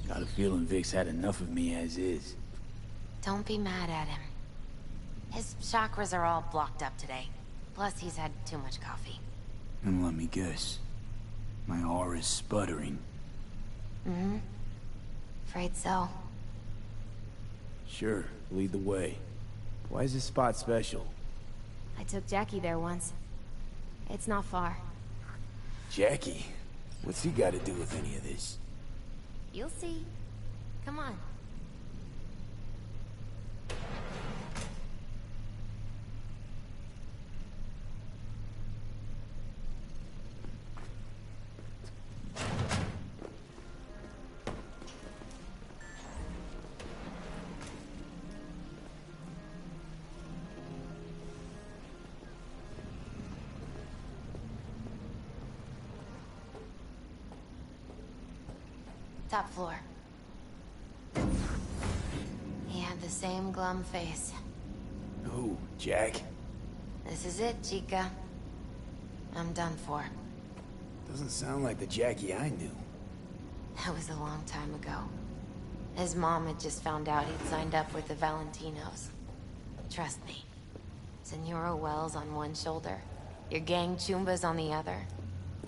Got a feeling Vic's had enough of me as is. Don't be mad at him. His chakras are all blocked up today. Plus, he's had too much coffee. And let me guess. My aura's sputtering. Mm-hmm. Afraid so. Sure, lead the way. Why is this spot special? I took Jackie there once. It's not far. Jackie? What's he got to do with any of this? You'll see. Come on. Top floor. He had the same glum face. Who, Jack? This is it, Chica. I'm done for. Doesn't sound like the Jackie I knew. That was a long time ago. His mom had just found out he'd signed up with the Valentinos. Trust me. Senora Wells on one shoulder, your gang Chumbas on the other.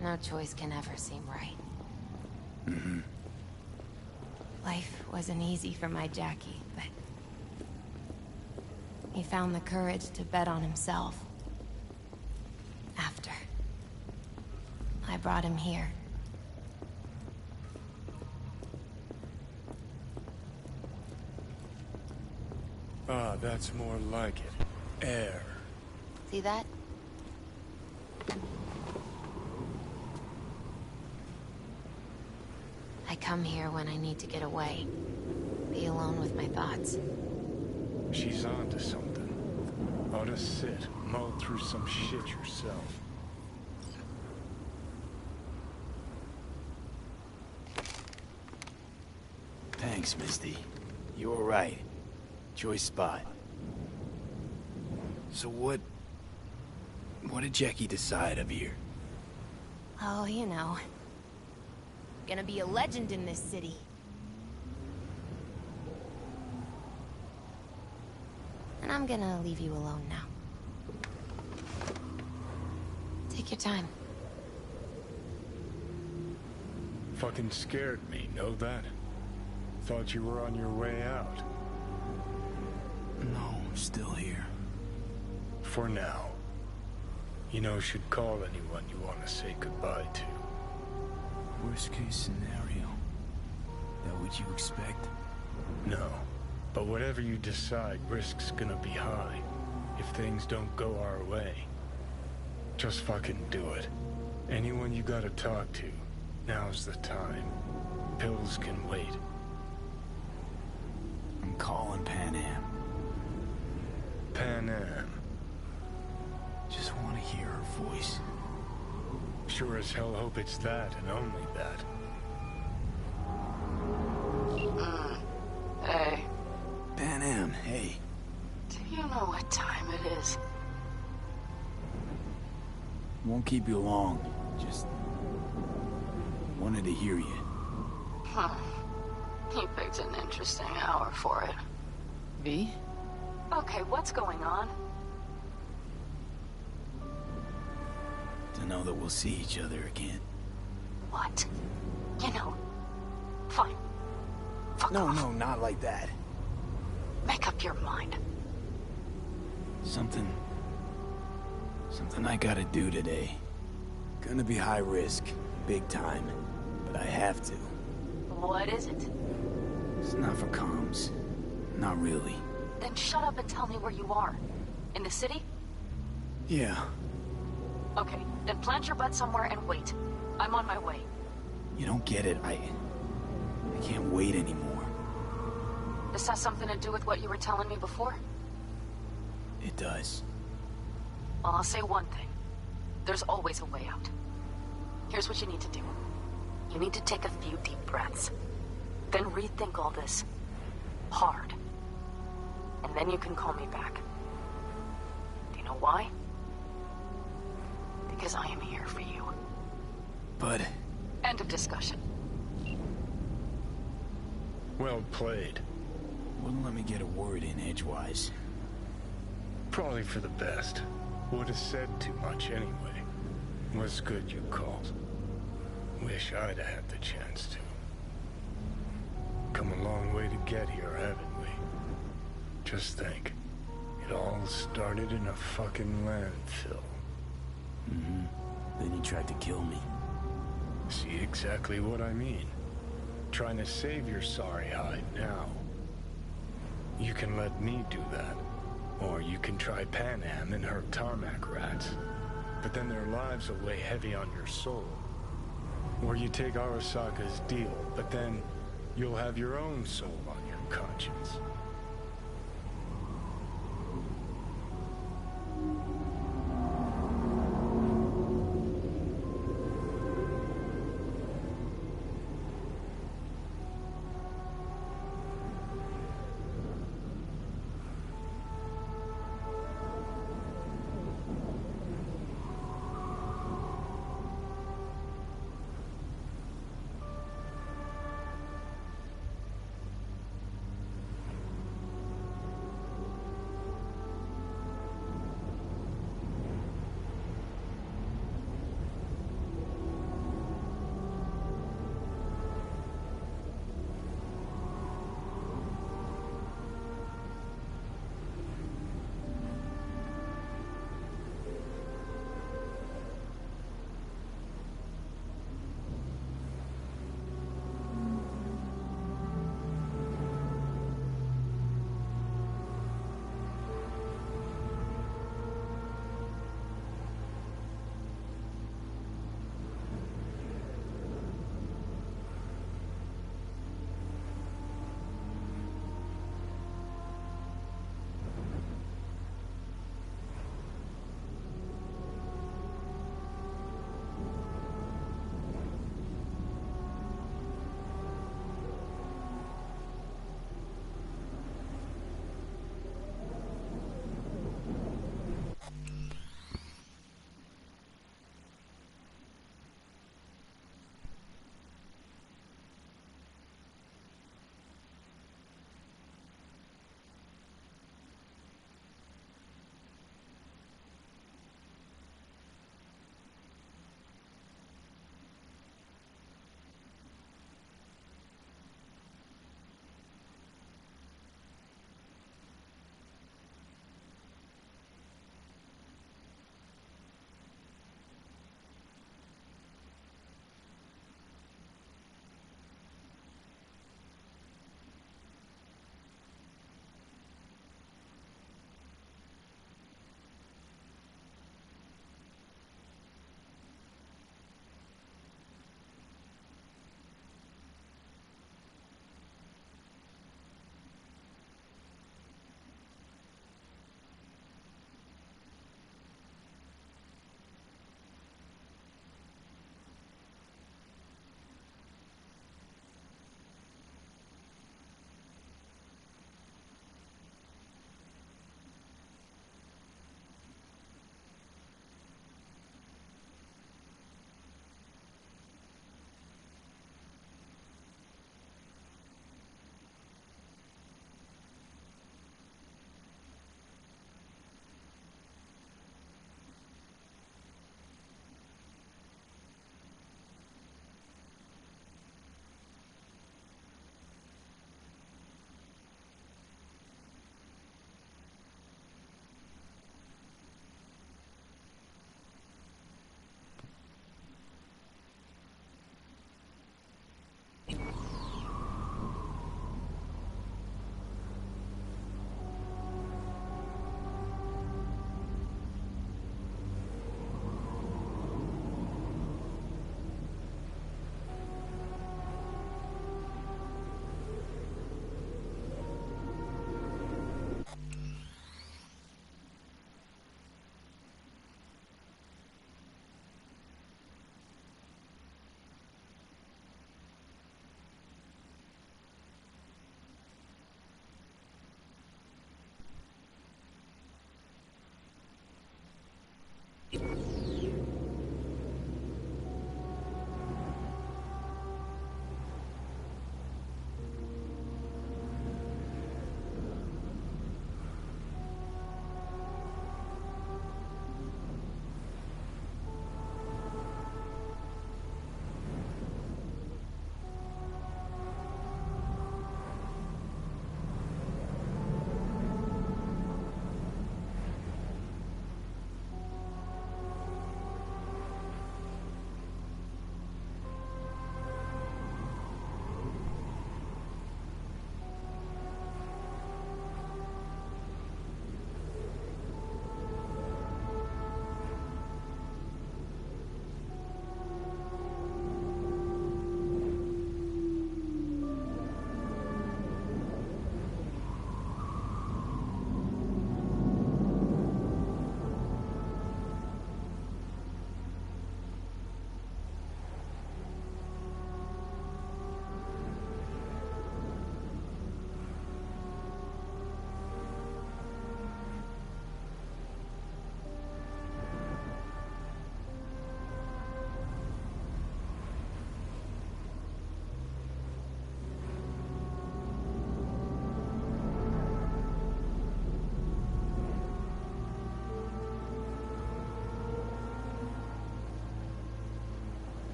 No choice can ever seem right. Mm-hmm. Life wasn't easy for my Jackie, but... he found the courage to bet on himself. After. I brought him here. Ah, that's more like it. Air. See that? I come here when I need to get away. Be alone with my thoughts. She's onto something. Ought to sit, mull through some shit yourself. Thanks, Misty. You were right. Choice spot. So what did Jackie decide up here? Oh, you know. Gonna be a legend in this city. And I'm gonna leave you alone now. Take your time. Fucking scared me, know that? Thought you were on your way out. No, I'm still here. For now. You know, should call anyone you want to say goodbye to. Worst case scenario. That what you expect? No. But whatever you decide, risk's gonna be high. If things don't go our way. Just fucking do it. Anyone you gotta talk to, now's the time. Pills can wait. I'm calling Pan Am. Pan Am. Just want to hear her voice. Sure as hell hope it's that and only that. Hey. Pan Am, hey. Do you know what time it is? Won't keep you long. Just wanted to hear you. Huh. You picked an interesting hour for it. V? Okay, what's going on? To know that we'll see each other again. What? You know. Fine. Fuck No, off. no, not like that. Make up your mind. Something I gotta do today. Gonna be high risk, big time, but I have to. What is it? It's not for comms. Not really. Then shut up and tell me where you are. In the city? Yeah. Okay, then plant your butt somewhere and wait. I'm on my way. You don't get it. I can't wait anymore. This has something to do with what you were telling me before? It does. Well, I'll say one thing. There's always a way out. Here's what you need to do. You need to take a few deep breaths. Then rethink all this. Hard. And then you can call me back. Do you know why? Because I am here for you. But... End of discussion. Well played. Wouldn't let me get a word in edgewise. Probably for the best. Would have said too much anyway. Was good you called. Wish I'd had the chance to. Come a long way to get here, haven't we? Just think. It all started in a fucking landfill. Mm-hmm. Then he tried to kill me. See exactly what I mean. Trying to save your sorry hide now. You can let me do that. Or you can try Panam and her tarmac rats. But then their lives will weigh heavy on your soul. Or you take Arasaka's deal, but then you'll have your own soul on your conscience.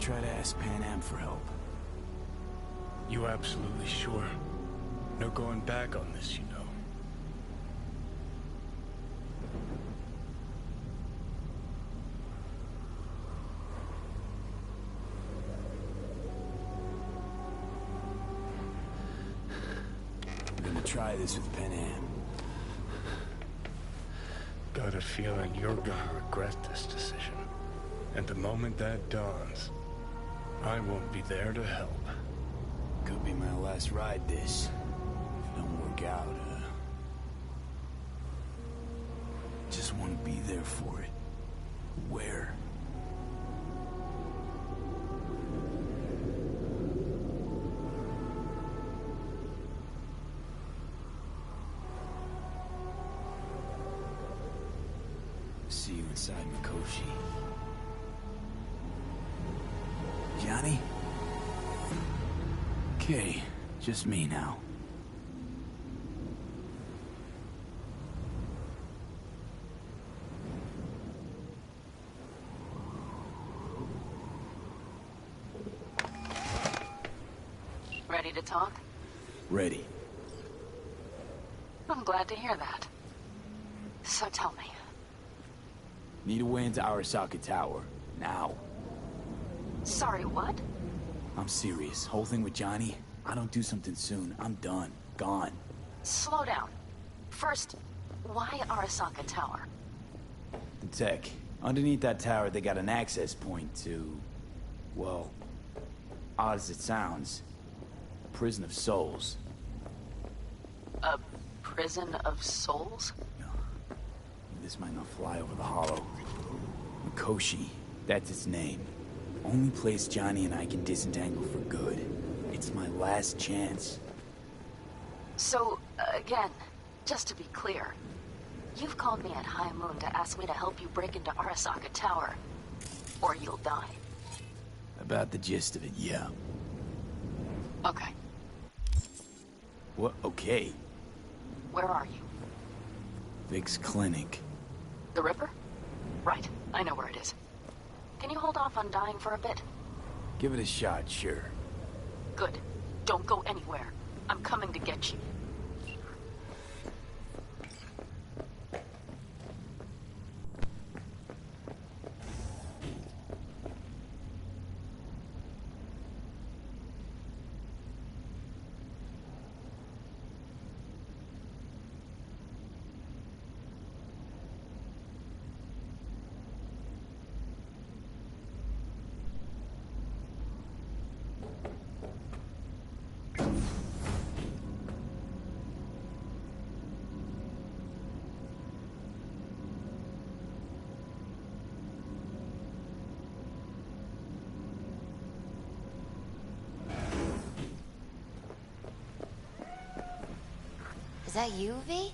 try to ask Pan Am for help. You absolutely sure? No going back on this, you know. I'm gonna try this with Pan Am. Got a feeling you're gonna regret this decision. And the moment that dawns, I won't be there to help. Could be my last ride this. If it don't work out, just want to be there for it. Where? See you inside Mikoshi. Johnny? Okay, just me now. Ready to talk? Ready. I'm glad to hear that. So tell me. Need a way into Arasaka Tower. Now. Sorry, what? I'm serious. Whole thing with Johnny, I don't do something soon, I'm done. Gone. Slow down. First, why Arasaka Tower? The tech. Underneath that tower, they got an access point to... well, odd as it sounds, a prison of souls. A prison of souls? This might not fly over the hollow. Mikoshi, that's its name. Only place Johnny and I can disentangle for good. It's my last chance. So, again, just to be clear, you've called me at High Moon to ask me to help you break into Arasaka Tower, or you'll die. About the gist of it, yeah. Okay, What? Okay. where are you? Vic's clinic. The Ripper? Right, I know where it is. Can you hold off on dying for a bit? Give it a shot, sure. Good. Don't go anywhere. I'm coming to get you. Is that you, V?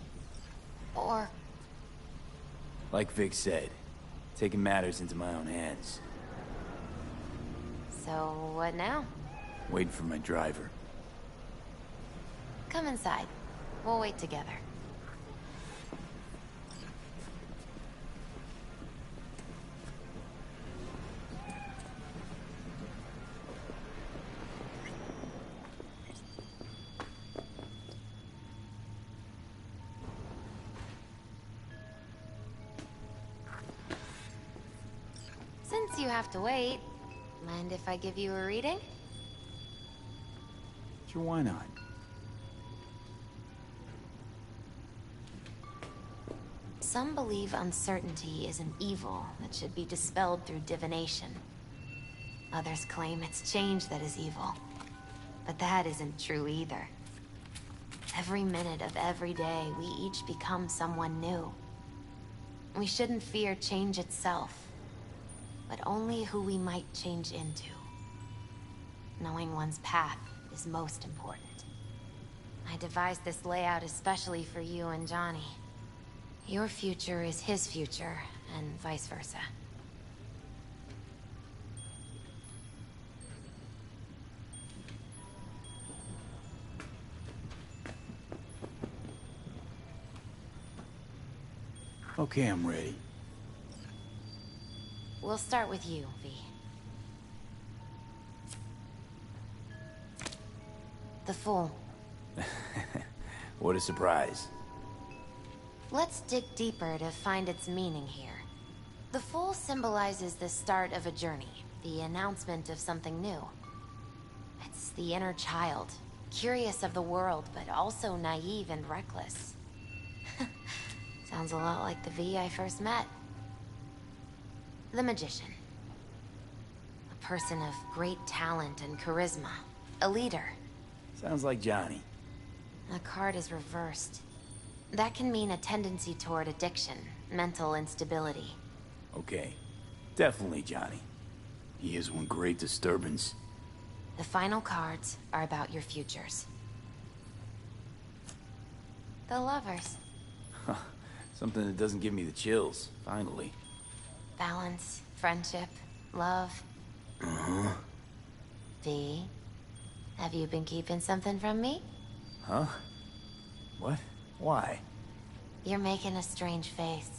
Or... Like Vic said, taking matters into my own hands. so what now? Waiting for my driver. Come inside. We'll wait together. Since you have to wait, mind if I give you a reading? Sure, why not? Some believe uncertainty is an evil that should be dispelled through divination. Others claim it's change that is evil. But that isn't true either. Every minute of every day, we each become someone new. We shouldn't fear change itself, but only who we might change into. Knowing one's path is most important. I devised this layout especially for you and Johnny. Your future is his future, and vice versa. Okay, I'm ready. We'll start with you, V. The Fool. What a surprise. Let's dig deeper to find its meaning here. The Fool symbolizes the start of a journey, the announcement of something new. It's the inner child, curious of the world, but also naive and reckless. Sounds a lot like the V I first met. The Magician. A person of great talent and charisma. A leader. Sounds like Johnny. The card is reversed. That can mean a tendency toward addiction, mental instability. Okay. Definitely Johnny. He is one great disturbance. The final cards are about your futures. The Lovers. Something that doesn't give me the chills, finally. Balance, friendship, love. Uh-huh. V, have you been keeping something from me? Huh? What? Why? You're making a strange face.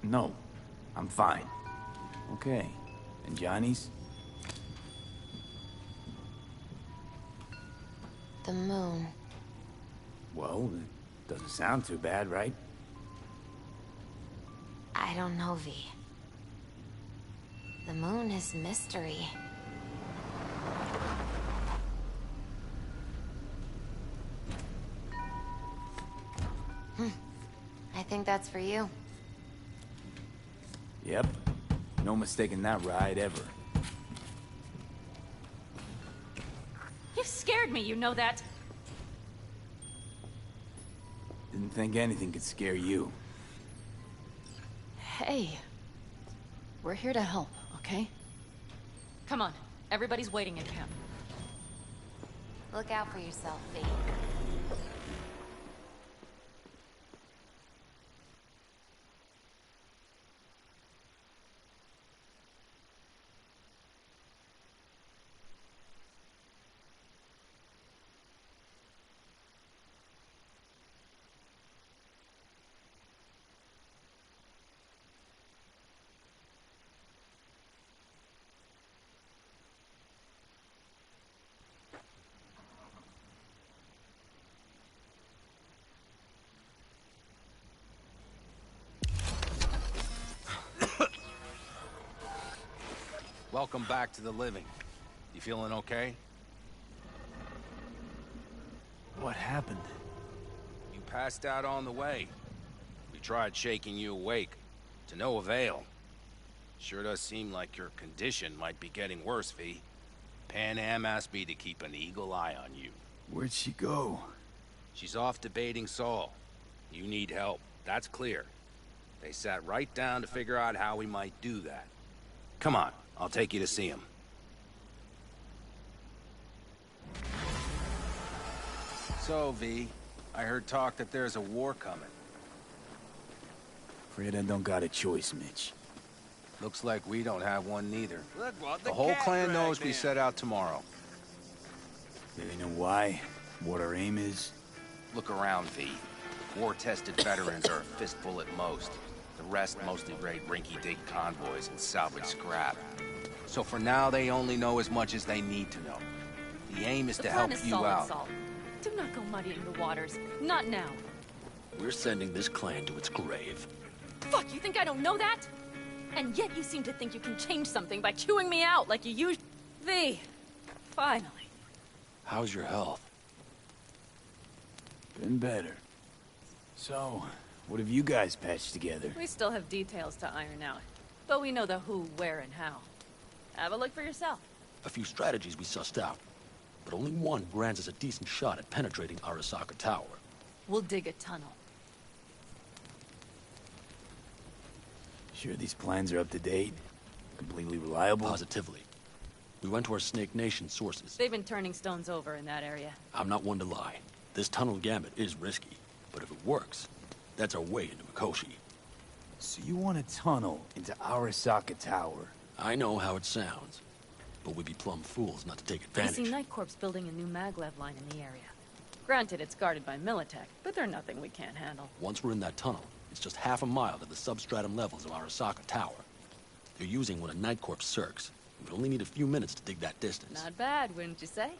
No. I'm fine. Okay. And Johnny's? The moon. Well, it doesn't sound too bad, right? I don't know, V. The moon is mystery. I think that's for you. Yep. No mistaking that ride ever. You scared me, you know that? Didn't think anything could scare you. Hey. We're here to help, okay? Come on, everybody's waiting in camp. Look out for yourself, V. Welcome back to the living. You feeling okay? What happened? You passed out on the way. We tried shaking you awake. To no avail. Sure does seem like your condition might be getting worse, V. Panam asked me to keep an eagle eye on you. Where'd she go? She's off debating Saul. You need help, that's clear. They sat right down to figure out how we might do that. Come on, I'll take you to see him. So, V, I heard talk that there's a war coming. Afraid I don't got a choice, Mitch. Looks like we don't have one neither. Look what The whole clan knows we set out tomorrow. Do they know why? What our aim is? Look around, V. War-tested veterans are a fistful at most. The rest mostly raid rinky-dink convoys and salvage scrap. So for now, they only know as much as they need to know. The aim is to help you out. Salt. Do not go muddying the waters. Not now. We're sending this clan to its grave. Fuck, you think I don't know that? And yet you seem to think you can change something by chewing me out like you used... V. Finally. How's your health? Been better. So, what have you guys patched together? We still have details to iron out. But we know the who, where, and how. Have a look for yourself. A few strategies we sussed out, but only one grants us a decent shot at penetrating Arasaka Tower. We'll dig a tunnel. Sure these plans are up to date? Completely reliable? Positively. We went to our Snake Nation sources. They've been turning stones over in that area. I'm not one to lie. This tunnel gambit is risky, but if it works, that's our way into Mikoshi. So you want a tunnel into Arasaka Tower? I know how it sounds, but we'd be plumb fools not to take You advantage. see Night Corp's building a new maglev line in the area. Granted, it's guarded by Militech, but they're nothing we can't handle. Once we're in that tunnel, it's just half a mile to the substratum levels of Arasaka Tower. They're using one of Night Corp's circs. We only need a few minutes to dig that distance. Not bad, wouldn't you say?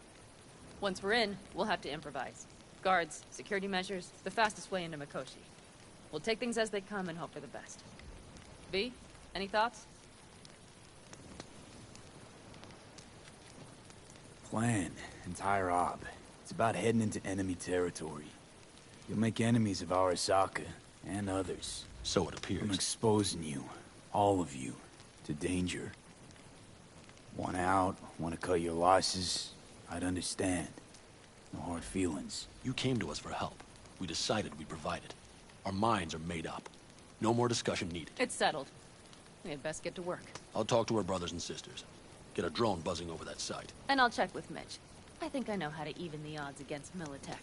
Once we're in, we'll have to improvise. Guards, security measures, the fastest way into Mikoshi. We'll take things as they come and hope for the best. V, any thoughts? Plan, entire op. It's about heading into enemy territory. You'll make enemies of Arasaka, and others. So it appears. I'm exposing you, all of you, to danger. Want out, want to cut your losses, I'd understand. No hard feelings. You came to us for help. We decided we'd provide it. Our minds are made up. No more discussion needed. It's settled. We had best get to work. I'll talk to our brothers and sisters. Get a drone buzzing over that site. And I'll check with Mitch. I think I know how to even the odds against Militech.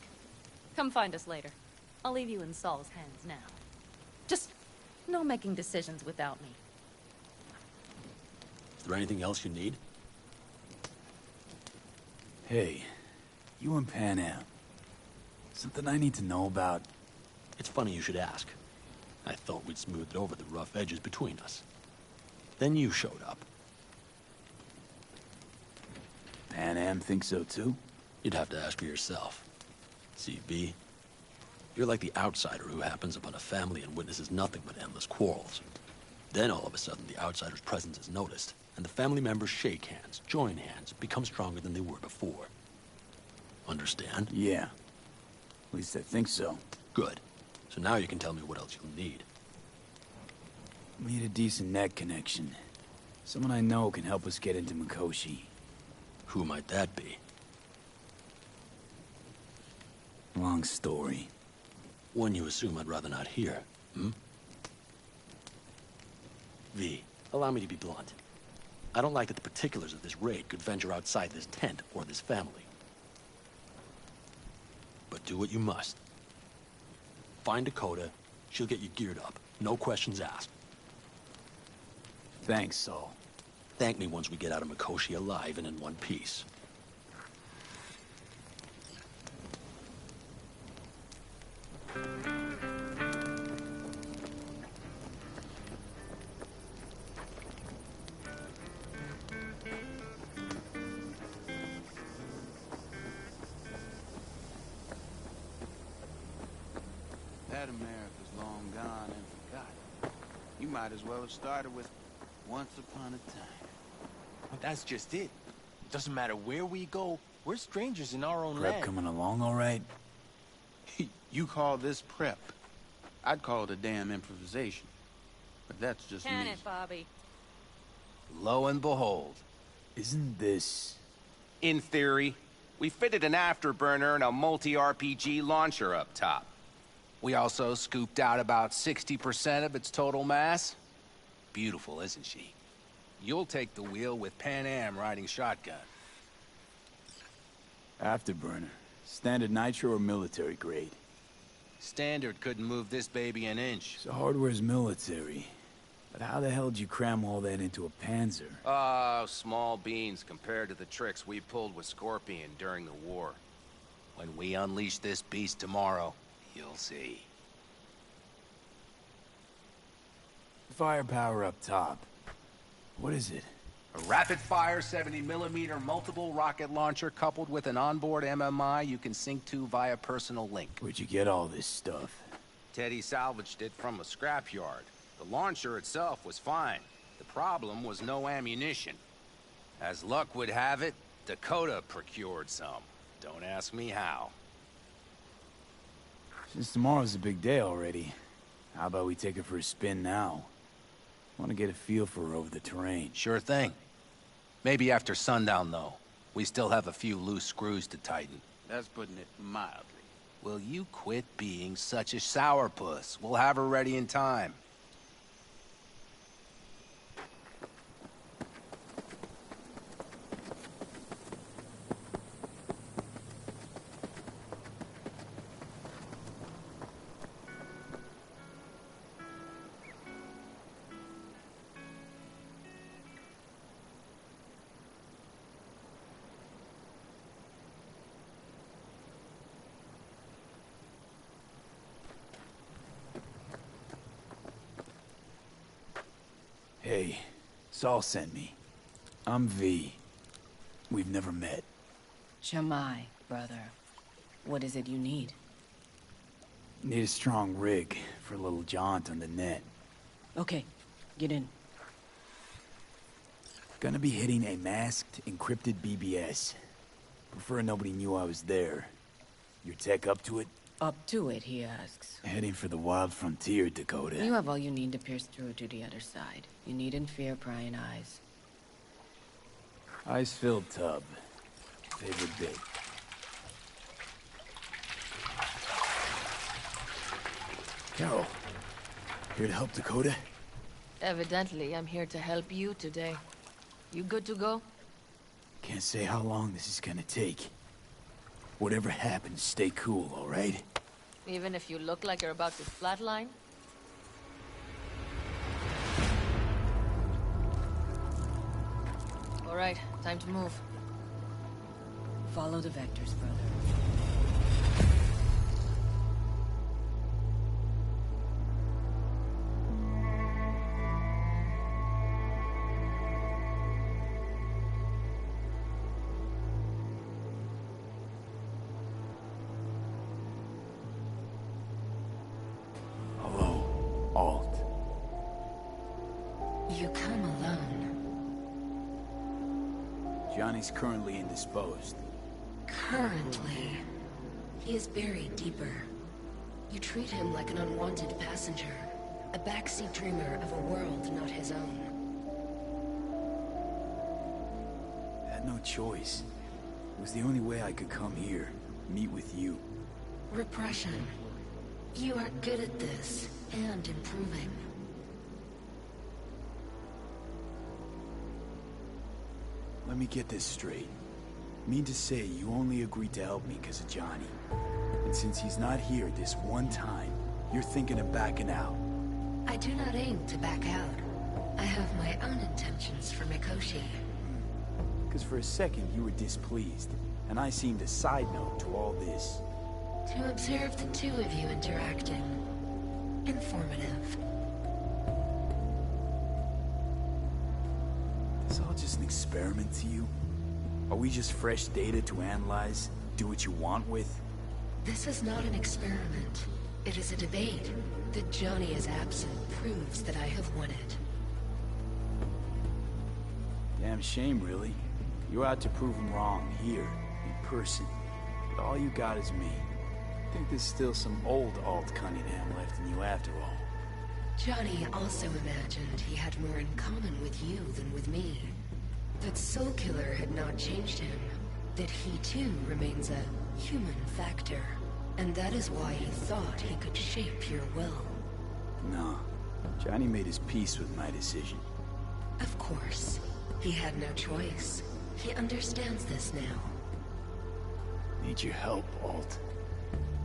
Come find us later. I'll leave you in Saul's hands now. Just no making decisions without me. Is there anything else you need? Hey, you and Pan Am. Something I need to know about? It's funny you should ask. I thought we'd smoothed over the rough edges between us. Then you showed up. Pan Am thinks so too? You'd have to ask for yourself. See, V, you're like the outsider who happens upon a family and witnesses nothing but endless quarrels. Then all of a sudden the outsider's presence is noticed, and the family members shake hands, join hands, become stronger than they were before. Understand? Yeah. At least I think so. Good. So now you can tell me what else you'll need. Need a decent net connection. Someone I know can help us get into Mikoshi. Who might that be? Long story. One you assume I'd rather not hear, hmm? V, allow me to be blunt. I don't like that the particulars of this raid could venture outside this tent or this family. But do what you must. Find Dakota, she'll get you geared up. No questions asked. Thanks, Saul. Thank me once we get out of Mikoshi alive and in one piece. That America's long gone and forgotten. You might as well have started with Once Upon a Time. But that's just it. It doesn't matter where we go, we're strangers in our own Prep land. coming along all right? You call this prep. I'd call it a damn improvisation. But that's just Can me. it, Bobby? Lo and behold. Isn't this... In theory, we fitted an afterburner and a multi-RPG launcher up top. We also scooped out about 60% of its total mass. Beautiful, isn't she? You'll take the wheel with Pan Am riding shotgun. Afterburner. Standard nitro or military grade? Standard couldn't move this baby an inch. So hardware's military. But how the hell did you cram all that into a Panzer? Oh, small beans compared to the tricks we pulled with Scorpion during the war. When we unleash this beast tomorrow, you'll see. Firepower up top. What is it? A rapid-fire 70mm multiple rocket launcher coupled with an onboard MMI you can sync to via personal link. Where'd you get all this stuff? Teddy salvaged it from a scrapyard. The launcher itself was fine. The problem was no ammunition. As luck would have it, Dakota procured some. Don't ask me how. Since tomorrow's a big day already, how about we take her for a spin now? Want to get a feel for her over the terrain. Sure thing. Maybe after sundown, though. We still have a few loose screws to tighten. That's putting it mildly. Will you quit being such a sourpuss? We'll have her ready in time. Hey, Saul sent me. I'm V. We've never met. Shamai, brother. What is it you need? Need a strong rig for a little jaunt on the net. Okay, get in. Gonna be hitting a masked, encrypted BBS. Prefer nobody knew I was there. Your tech up to it? Up to it, he asks. Heading for the wild frontier, Dakota. You have all you need to pierce through to the other side. You needn't fear prying eyes. Ice-filled tub. Favorite bit. Carol, here to help Dakota? Evidently, I'm here to help you today. You good to go? Can't say how long this is gonna take. Whatever happens, stay cool, all right? Even if you look like you're about to flatline? All right, time to move. Follow the vectors, brother. Hello, Alt. You come alone. Johnny's currently indisposed. Currently. He is buried deeper. You treat him like an unwanted passenger. A backseat dreamer of a world not his own. I had no choice. It was the only way I could come here, meet with you. Repression. You are good at this, and improving. Let me get this straight. Mean to say you only agreed to help me because of Johnny. And since he's not here this one time, you're thinking of backing out. I do not aim to back out. I have my own intentions for Mikoshi. Because for a second you were displeased, and I seemed a side note to all this. To observe the two of you interacting. Informative. Is all just an experiment to you? Are we just fresh data to analyze, do what you want with? This is not an experiment. It is a debate. That Johnny is absent proves that I have won it. Damn shame, really. You're out to prove him wrong, here, in person. But all you got is me. I think there's still some old Alt Cunningham left in you after all. Johnny also imagined he had more in common with you than with me. That Soul Killer had not changed him. That he too remains a human factor. And that is why he thought he could shape your will. No. Johnny made his peace with my decision. Of course. He had no choice. He understands this now. Need your help, Alt.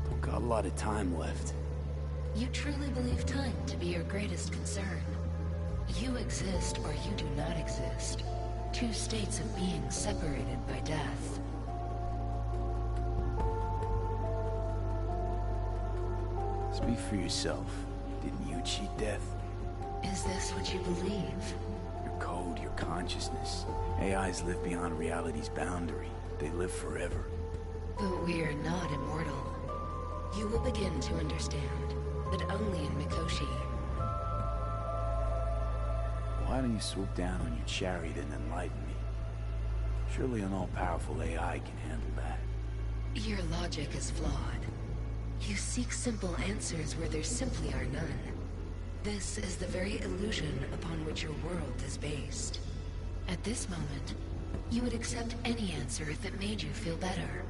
Don't got a lot of time left. You truly believe time to be your greatest concern. You exist or you do not exist. Two states of being separated by death. Speak for yourself. Didn't you cheat death? Is this what you believe? Your code, your consciousness. AIs live beyond reality's boundary. They live forever. But we are not immortal. You will begin to understand that only in Mikoshi. Why don't you swoop down on your chariot and enlighten me? Surely an all-powerful AI can handle that. Your logic is flawed. You seek simple answers where there simply are none. This is the very illusion upon which your world is based. At this moment, you would accept any answer if it made you feel better.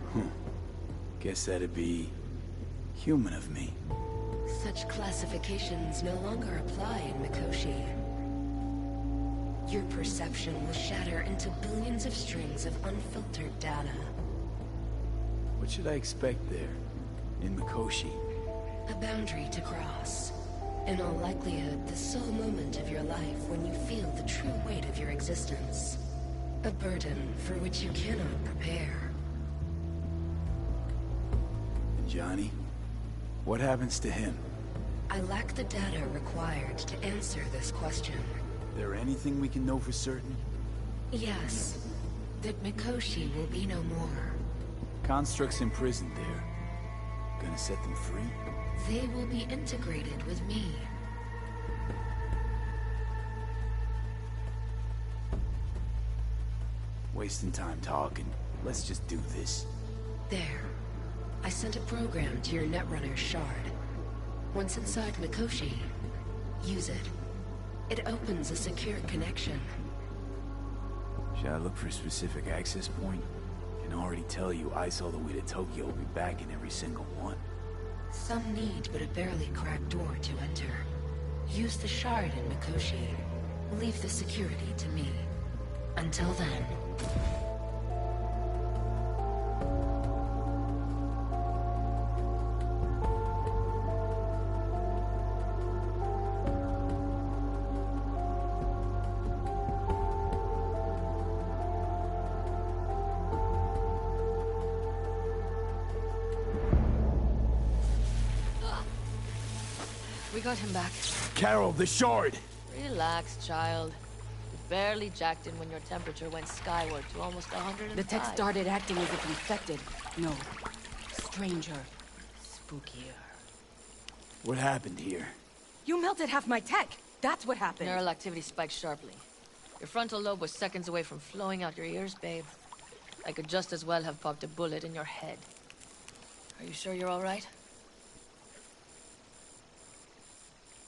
Guess that'd be human of me. Such classifications no longer apply in Mikoshi. Your perception will shatter into billions of strings of unfiltered data. What should I expect there, in Mikoshi? A boundary to cross. In all likelihood, the sole moment of your life when you feel the true weight of your existence. A burden for which you cannot prepare. And Johnny? What happens to him? I lack the data required to answer this question. There anything we can know for certain? Yes. That Mikoshi will be no more. Constructs imprisoned there. Gonna set them free? They will be integrated with me. Wasting time talking. Let's just do this. There. I sent a program to your Netrunner shard. Once inside Mikoshi, use it. It opens a secure connection. Should I look for a specific access point? I can already tell you Ice all the way to Tokyo will be back in every single one. Some need but a barely cracked door to enter. Use the shard in Mikoshi. Leave the security to me. Until then... We got him back. Carol, the shard! Relax, child. You barely jacked in when your temperature went skyward to almost 105. The tech started acting as if infected. No. Stranger. Spookier. What happened here? You melted half my tech! That's what happened! Neural activity spiked sharply. Your frontal lobe was seconds away from flowing out your ears, babe. I could just as well have popped a bullet in your head. Are you sure you're all right?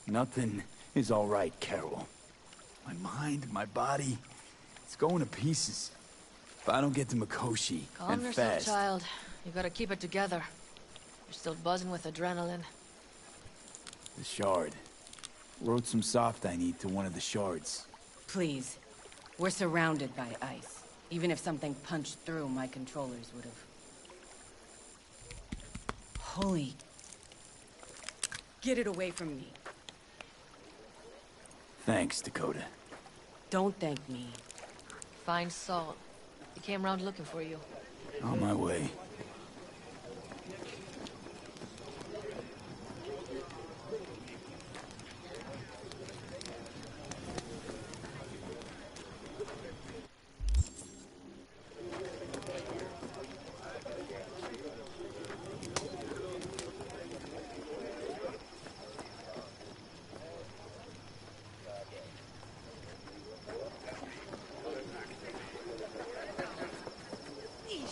Nothing is all right, Carol. My mind, my body, it's going to pieces. If I don't get to Mikoshi, Calm and yourself, fast... child. You gotta keep it together. You're still buzzing with adrenaline. The shard. Wrote some soft I need to one of the shards. Please. We're surrounded by ice. Even if something punched through, my controllers would have... Holy... Get it away from me. Thanks, Dakota. Don't thank me. Find Saul. He came around looking for you. On my way.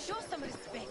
Show some respect.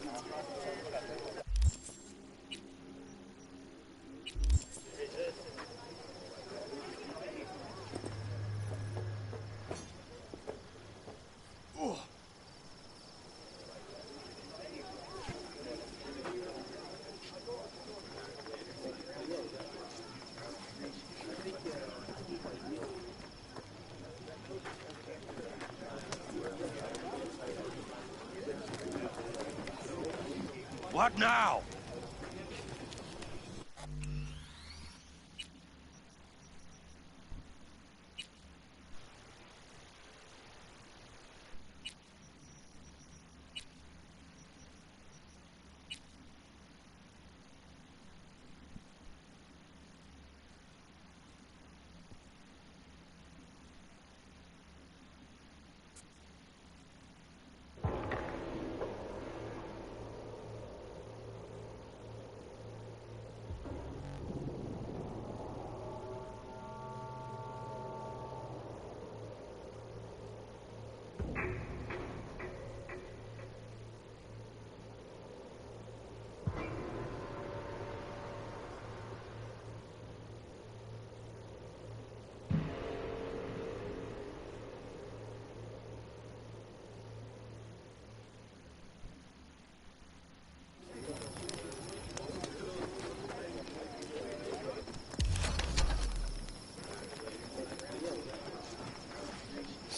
What now?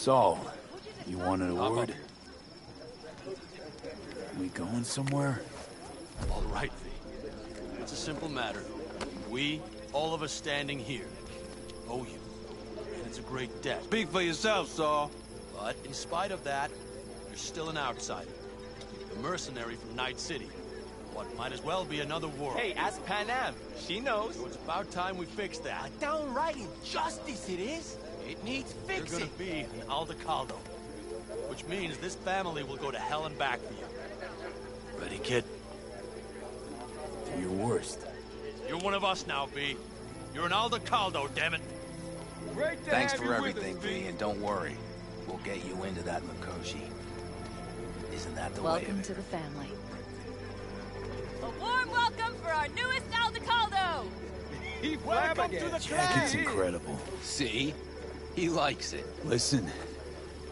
Saul, you wanted a word? We going somewhere? All right, V. It's a simple matter. We, all of us standing here, owe you. And it's a great debt. Speak for yourself, Saul. But in spite of that, you're still an outsider. A mercenary from Night City. What might as well be another world. Hey, ask Panam. She knows. So it's about time we fix that. Downright injustice it is. It needs fixing. You're gonna be an Aldecaldo. which means this family will go to hell and back for you. Ready, kid? Do your worst. You're one of us now, V. You're an Aldecaldo, damn it. Thanks for everything, V, and don't worry. We'll get you into that Mikoshi. Isn't that the way of Welcome it? to the family. A warm welcome for our newest Aldecaldo! Welcome to the Jacket's incredible. See? He likes it. Listen,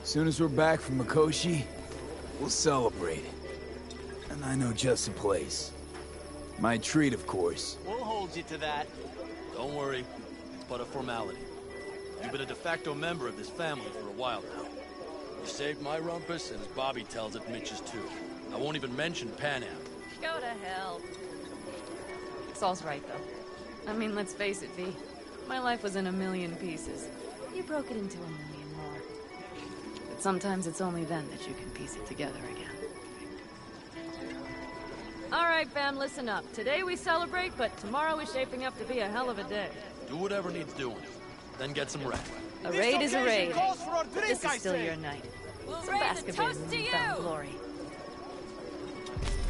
as soon as we're back from Mikoshi, we'll celebrate. And I know just the place. My treat, of course. We'll hold you to that. Don't worry. It's but a formality. You've been a de facto member of this family for a while now. You saved my rumpus, and as Bobby tells it, Mitch's too. I won't even mention Panam. Go to hell. Saul's right, though. I mean, let's face it, V. My life was in a million pieces. You broke it into a million more. But sometimes it's only then that you can piece it together again. All right, fam, listen up. Today we celebrate, but tomorrow is shaping up to be a hell of a day. Do whatever needs doing. Then get some rest. A raid is a raid. But this is still your night. Some basketball and newfound glory.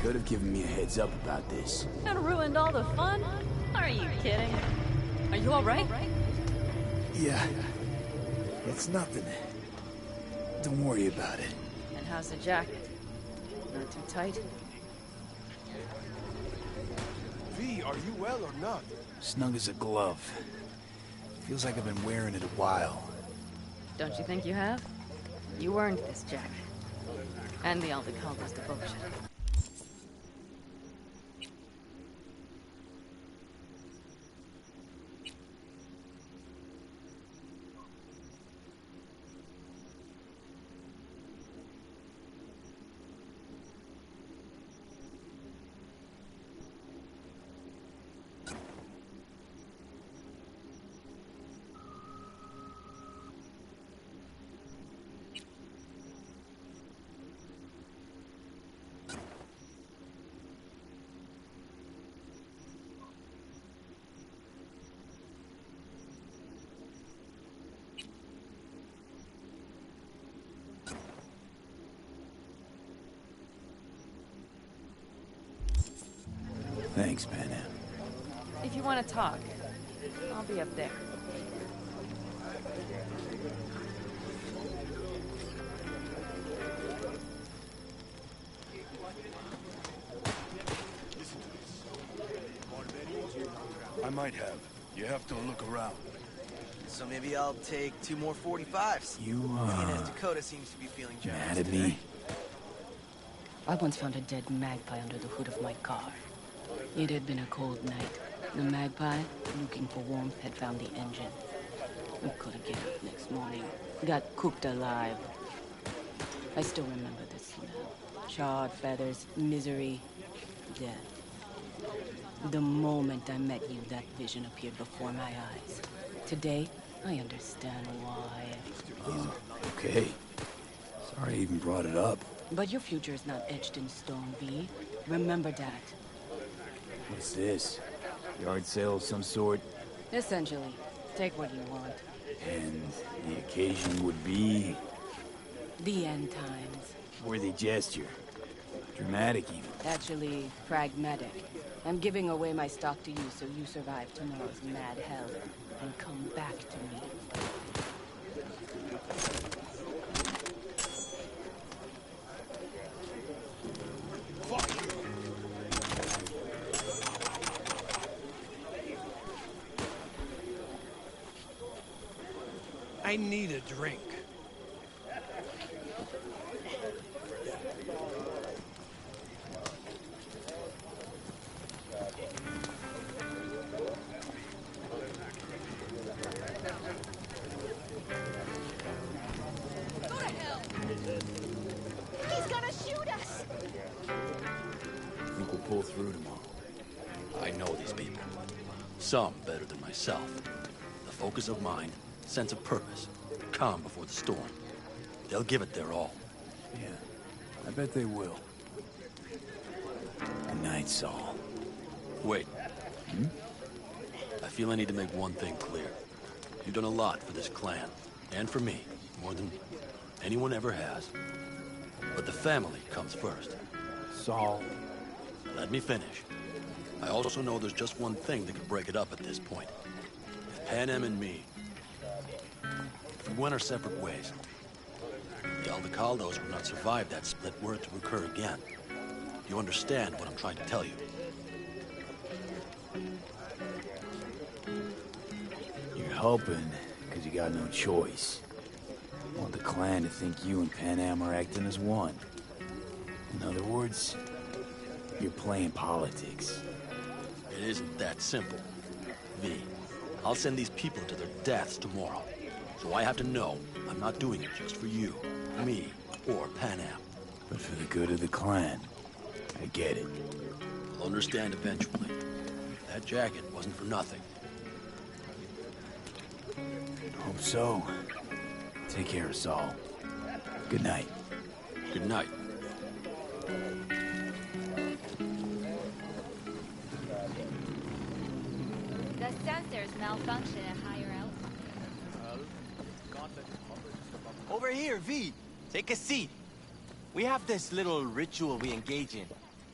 Could have given me a heads up about this. And ruined all the fun? Are you kidding? Are you all right? Yeah. It's nothing. Don't worry about it. And how's the jacket? Not too tight? V, are you well or not? Snug as a glove. Feels like I've been wearing it a while. Don't you think you have? You earned this jacket. And the Aldecaldo's devotion. Thanks, Panam. If you want to talk, I'll be up there. I might have. You have to look around. So maybe I'll take 2 more 45s. You, Seeing as Dakota seems to be feeling generous mad at today. me? I once found a dead magpie under the hood of my car. It had been a cold night. The magpie, looking for warmth, had found the engine. We couldn't get up next morning. Got cooked alive. I still remember the smell. Charred feathers, misery, death. The moment I met you, that vision appeared before my eyes. Today, I understand why. Okay. Sorry I even brought it up. But your future is not etched in stone, V. Remember that. What's this? Yard sale of some sort? Essentially, take what you want. And the occasion would be... The end times. worthy gesture. Dramatic even. Actually, pragmatic. I'm giving away my stock to you so you survive tomorrow's mad hell and come back to me. I need a drink. Go to hell! He's gonna shoot us! Think we'll pull through tomorrow. I know these people. Some better than myself. The focus of mind, sense of purpose, calm before the storm. They'll give it their all. Yeah, I bet they will. Good night, Saul. Wait. I feel I need to make one thing clear. You've done a lot for this clan, and for me, more than anyone ever has. But the family comes first. Saul. Let me finish. I also know there's just one thing that could break it up at this point. If Pan and me, if we went our separate ways, the Aldecaldos would not survive that split were it to occur again. You understand what I'm trying to tell you? You're helping, because you got no choice. You want the clan to think you and Panam are acting as one. In other words, you're playing politics. It isn't that simple. V, I'll send these people to their deaths tomorrow. So I have to know I'm not doing it just for you, me, or Panam. But for the good of the clan. I get it. You'll understand eventually. That jacket wasn't for nothing. Hope so. Take care, Saul. Good night. Good night. The sensors malfunction at higher altitude. Over here, V. Take a seat. We have this little ritual we engage in.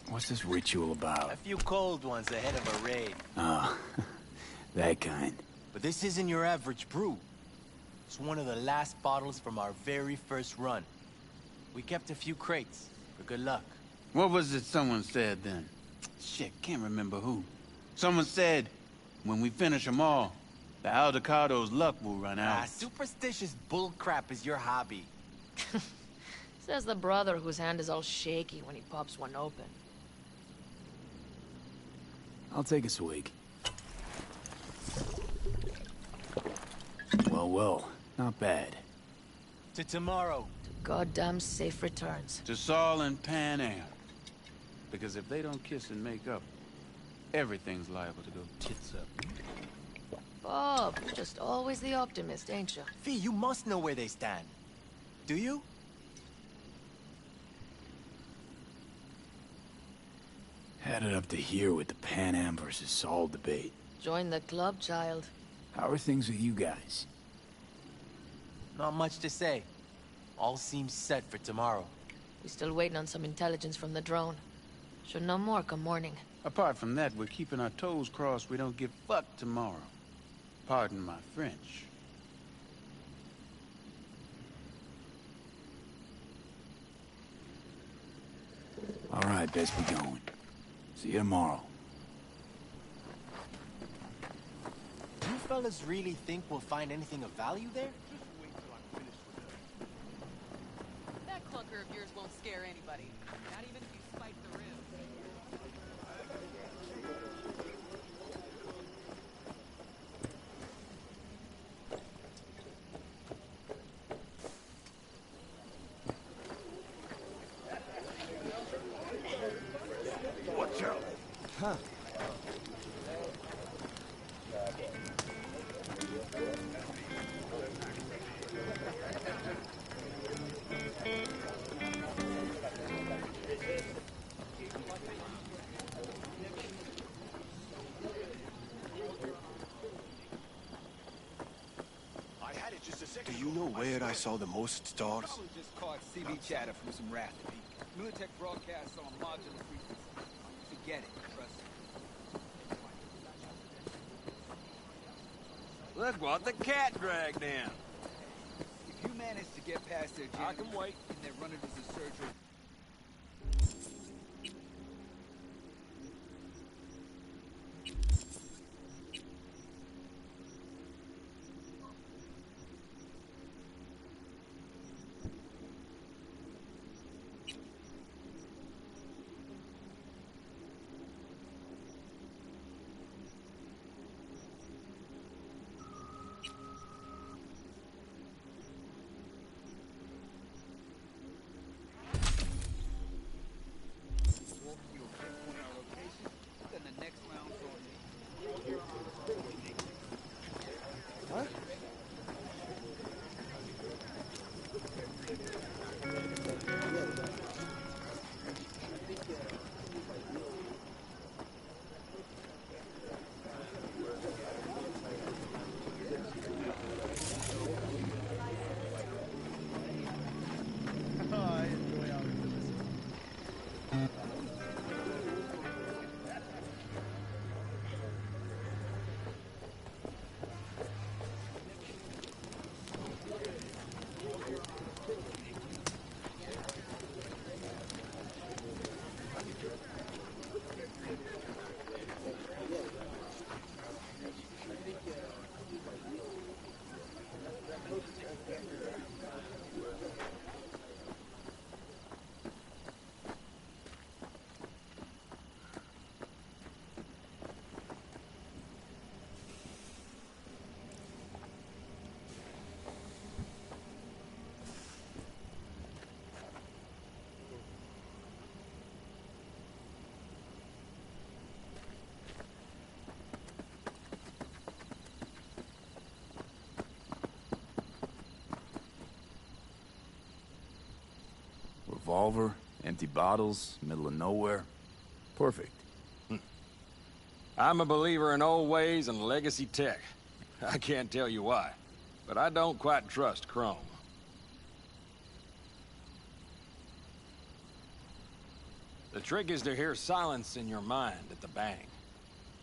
What's this ritual about? A few cold ones ahead of a raid. Oh, that kind. But this isn't your average brew. It's one of the last bottles from our very first run. We kept a few crates for good luck. What was it someone said then? Shit, can't remember who. Someone said, when we finish them all, the Aldecado's luck will run out. Superstitious bullcrap is your hobby. Says the brother whose hand is all shaky when he pops one open. I'll take a swig. Well, not bad. To tomorrow. To goddamn safe returns. To Saul and Pan Am. Because if they don't kiss and make up, everything's liable to go tits up. Bob, you're just always the optimist, ain't you? V, you must know where they stand. Do you? Had it up to here with the Pan Am versus Saul debate. Join the club, child. How are things with you guys? Not much to say. All seems set for tomorrow. We still waiting on some intelligence from the drone. Should know more come morning. Apart from that, we're keeping our toes crossed we don't get fucked tomorrow. Pardon my French. All right, best be going. See you tomorrow. Do you fellas really think we'll find anything of value there? That clunker of yours won't scare anybody. Not even if you spike the roof. Watch out. Huh. Do you know where I saw the most stars? Probably just caught CB chatter from some raft. Militech broadcasts on modular frequency. Forget it, trust me. Look what the cat dragged in. If you manage to get past their I can wait. and they run into the surgery. revolver, empty bottles, middle of nowhere. Perfect. I'm a believer in old ways and legacy tech. I can't tell you why, but I don't quite trust Chrome. The trick is to hear silence in your mind at the bang.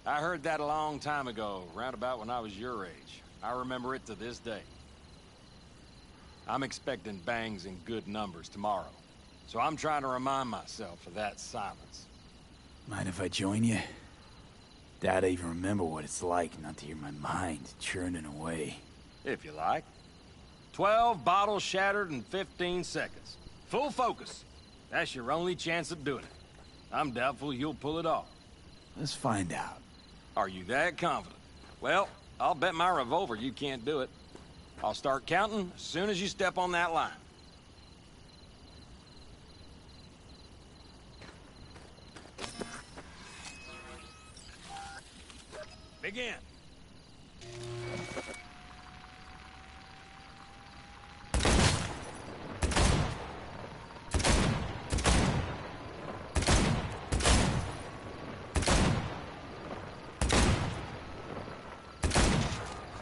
I heard that a long time ago, round about when I was your age. I remember it to this day. I'm expecting bangs in good numbers tomorrow, so I'm trying to remind myself of that silence. Mind if I join you? Doubt I even remember what it's like not to hear my mind churning away. If you like. 12 bottles shattered in 15 seconds. Full focus. That's your only chance of doing it. I'm doubtful you'll pull it off. Let's find out. Are you that confident? Well, I'll bet my revolver you can't do it. I'll start counting as soon as you step on that line. Begin.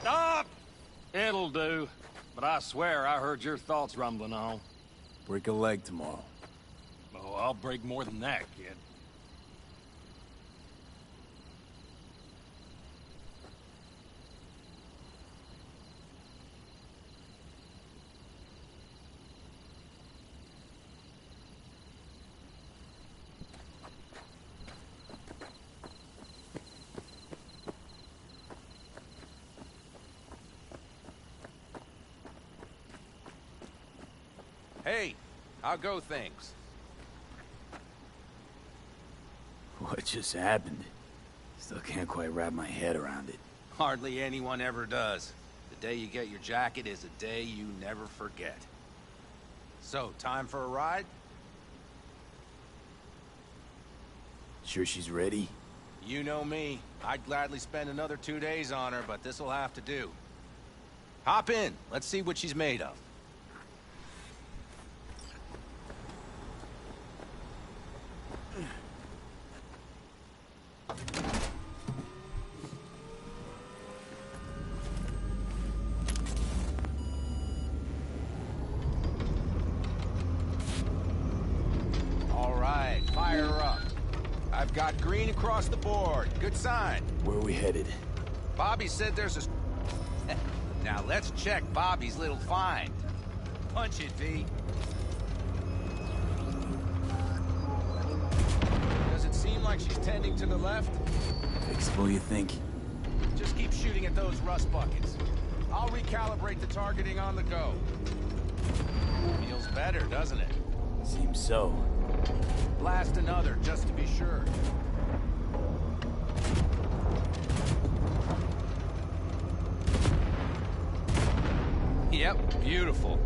Stop! It'll do. But I swear I heard your thoughts rumbling on. Break a leg tomorrow. Oh, I'll break more than that, kid. Hey, how go things? What just happened? Still can't quite wrap my head around it. Hardly anyone ever does. The day you get your jacket is a day you never forget. So, time for a ride? Sure she's ready? You know me. I'd gladly spend another 2 days on her, but this'll have to do. Hop in. Let's see what she's made of. Fire her up. I've got green across the board. Good sign. Where are we headed? Bobby said there's a... Now let's check Bobby's little find. Punch it, V. Does it seem like she's tending to the left? Fixable, you think? Just keep shooting at those rust buckets. I'll recalibrate the targeting on the go. Feels better, doesn't it? Seems so. Blast another, just to be sure. Yep, beautiful.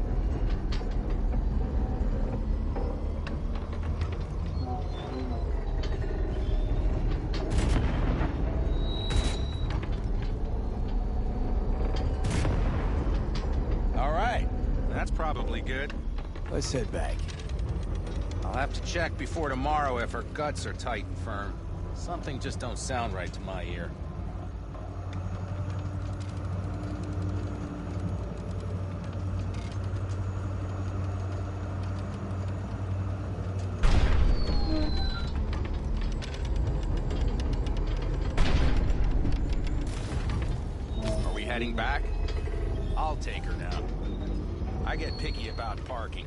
All right, that's probably good. Let's head back. I'll have to check before tomorrow if her guts are tight and firm. Something just don't sound right to my ear. Are we heading back? I'll take her now. I get picky about parking.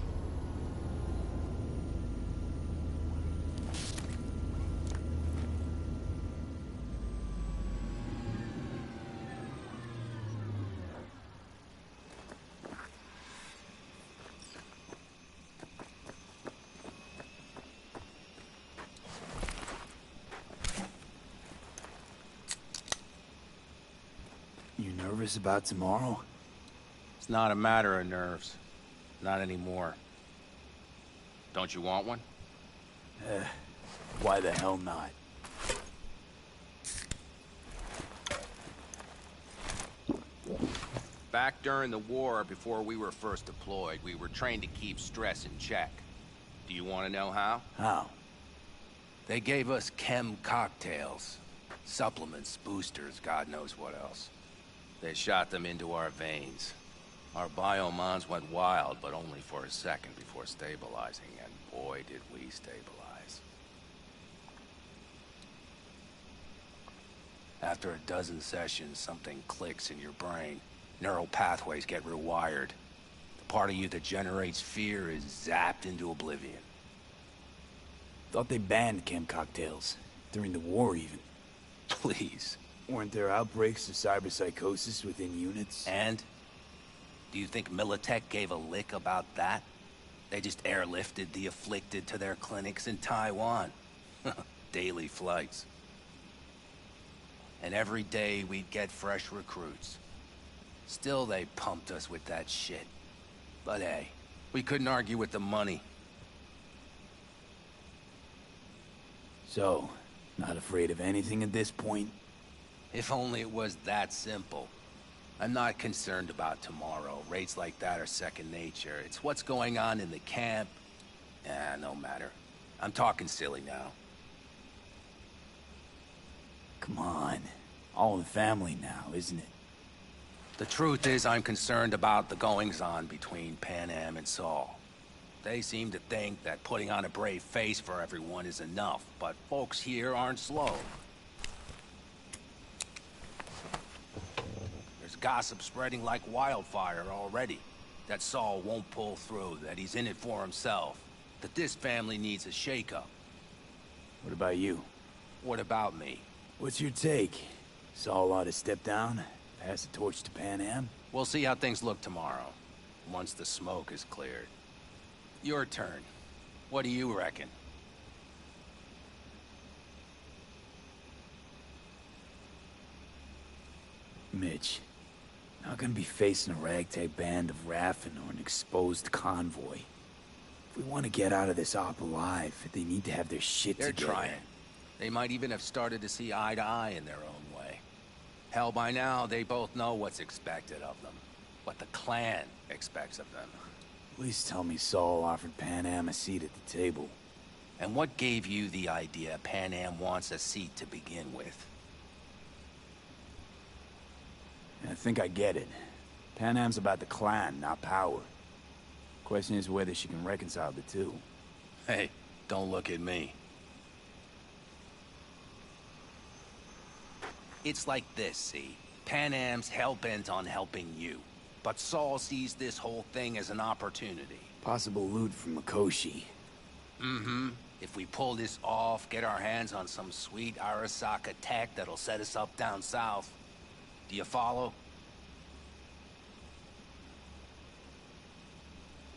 You nervous about tomorrow? It's not a matter of nerves. Not anymore. Don't you want one? Why the hell not? Back during the war, before we were first deployed, we were trained to keep stress in check. Do you want to know how? How? They gave us chem cocktails. Supplements, boosters, God knows what else. They shot them into our veins. Our biomons went wild, but only for a second before stabilizing, and boy did we stabilize. After a dozen sessions, something clicks in your brain. Neural pathways get rewired. The part of you that generates fear is zapped into oblivion. Thought they banned chem cocktails. During the war, even. Please. Weren't there outbreaks of cyberpsychosis within units? And? Do you think Militech gave a lick about that? They just airlifted the afflicted to their clinics in Taiwan. Daily flights. And every day we'd get fresh recruits. Still they pumped us with that shit. But hey, we couldn't argue with the money. So, not afraid of anything at this point? If only it was that simple. I'm not concerned about tomorrow. Raids like that are second nature. It's what's going on in the camp. No matter. I'm talking silly now. Come on. All in the family now, isn't it? The truth is, I'm concerned about the goings-on between Panam and Saul. They seem to think that putting on a brave face for everyone is enough, but folks here aren't slow. There's gossip spreading like wildfire already. That Saul won't pull through, that he's in it for himself, that this family needs a shake-up. What about you? What about me? What's your take? Saul ought to step down? Pass the torch to Panam? We'll see how things look tomorrow, once the smoke is cleared. Your turn. What do you reckon? Mitch, not gonna be facing a ragtag band of Raffen or an exposed convoy. If we want to get out of this op alive, they need to have their shit They're together. trying. They might even have started to see eye to eye in their own way. Hell, by now, they both know what's expected of them. What the clan expects of them. Please tell me Saul offered Panam a seat at the table. And what gave you the idea Panam wants a seat to begin with? I think I get it. Panam's about the clan, not power. Question is whether she can reconcile the two. Hey, don't look at me. It's like this, see? Panam's hell-bent on helping you. But Saul sees this whole thing as an opportunity. Possible loot from Mikoshi. Mm-hmm. If we pull this off, get our hands on some sweet Arasaka tech that'll set us up down south. Do you follow?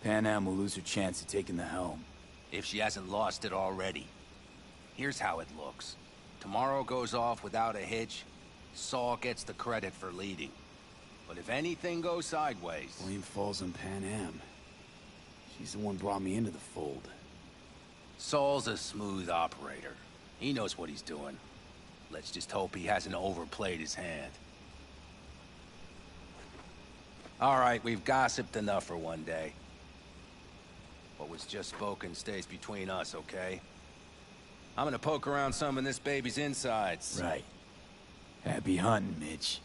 Panam will lose her chance of taking the helm. If she hasn't lost it already. Here's how it looks. Tomorrow goes off without a hitch. Saul gets the credit for leading. But if anything goes sideways... Blame falls on Panam. She's the one brought me into the fold. Saul's a smooth operator. He knows what he's doing. Let's just hope he hasn't overplayed his hand. All right, we've gossiped enough for one day. What was just spoken stays between us, okay? I'm gonna poke around some of this baby's insides. Right. Happy hunting, Mitch.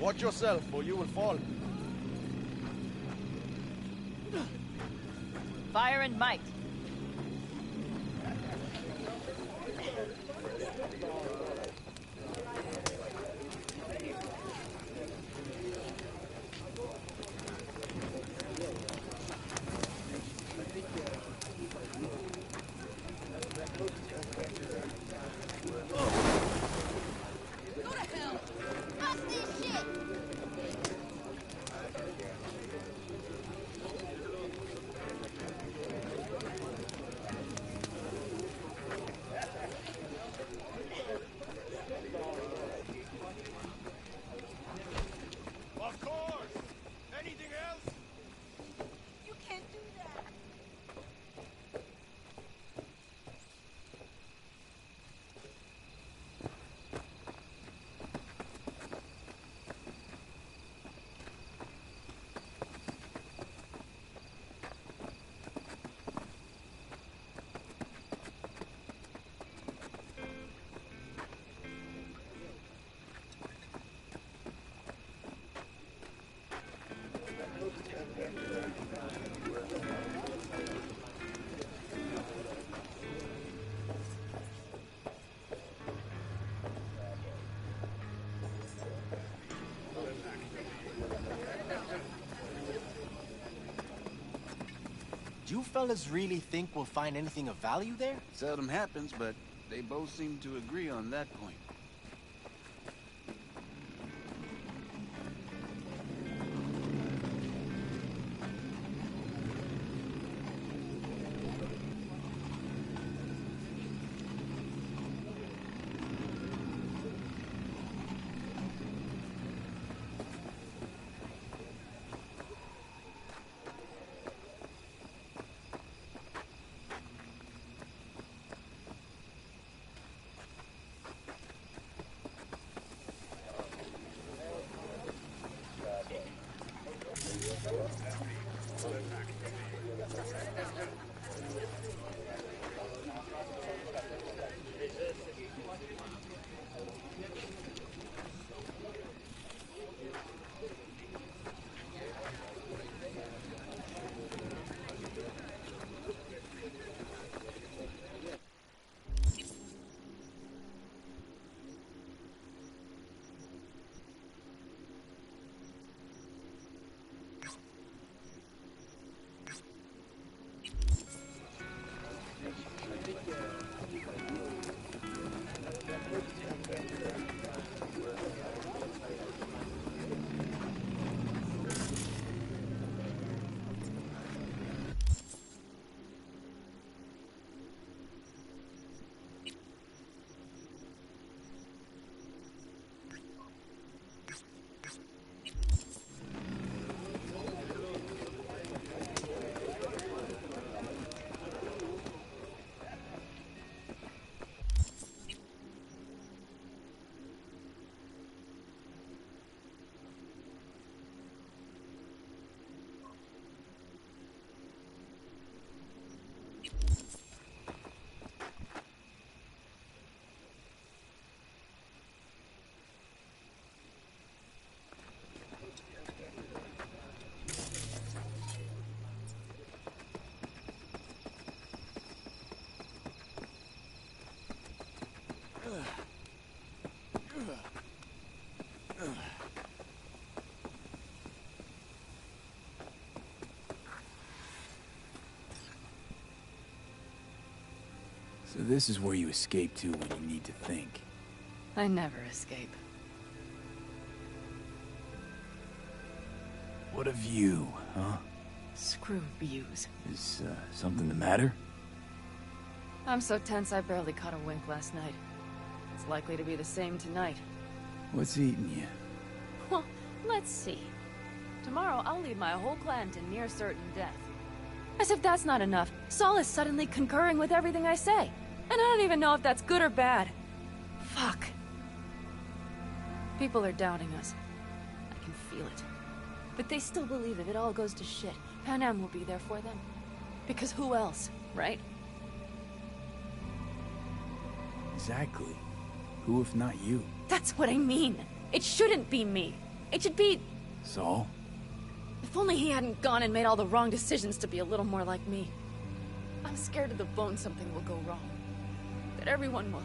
Watch yourself, or you will fall. Fire and might. Do you fellas really think we'll find anything of value there? Seldom happens, but they both seem to agree on that point. So this is where you escape to when you need to think. I never escape. What a view, huh? Screw views. Is something the matter? I'm so tense I barely caught a wink last night. It's likely to be the same tonight. What's eating you? Well, let's see. Tomorrow I'll lead my whole clan to near certain death. As if that's not enough, Saul is suddenly concurring with everything I say. And I don't even know if that's good or bad. Fuck. People are doubting us. I can feel it. But they still believe if it all goes to shit, Panam will be there for them. Because who else, right? Exactly. Who if not you? That's what I mean. It shouldn't be me. It should be... Saul? If only he hadn't gone and made all the wrong decisions to be a little more like me. I'm scared to the bone something will go wrong. That everyone will...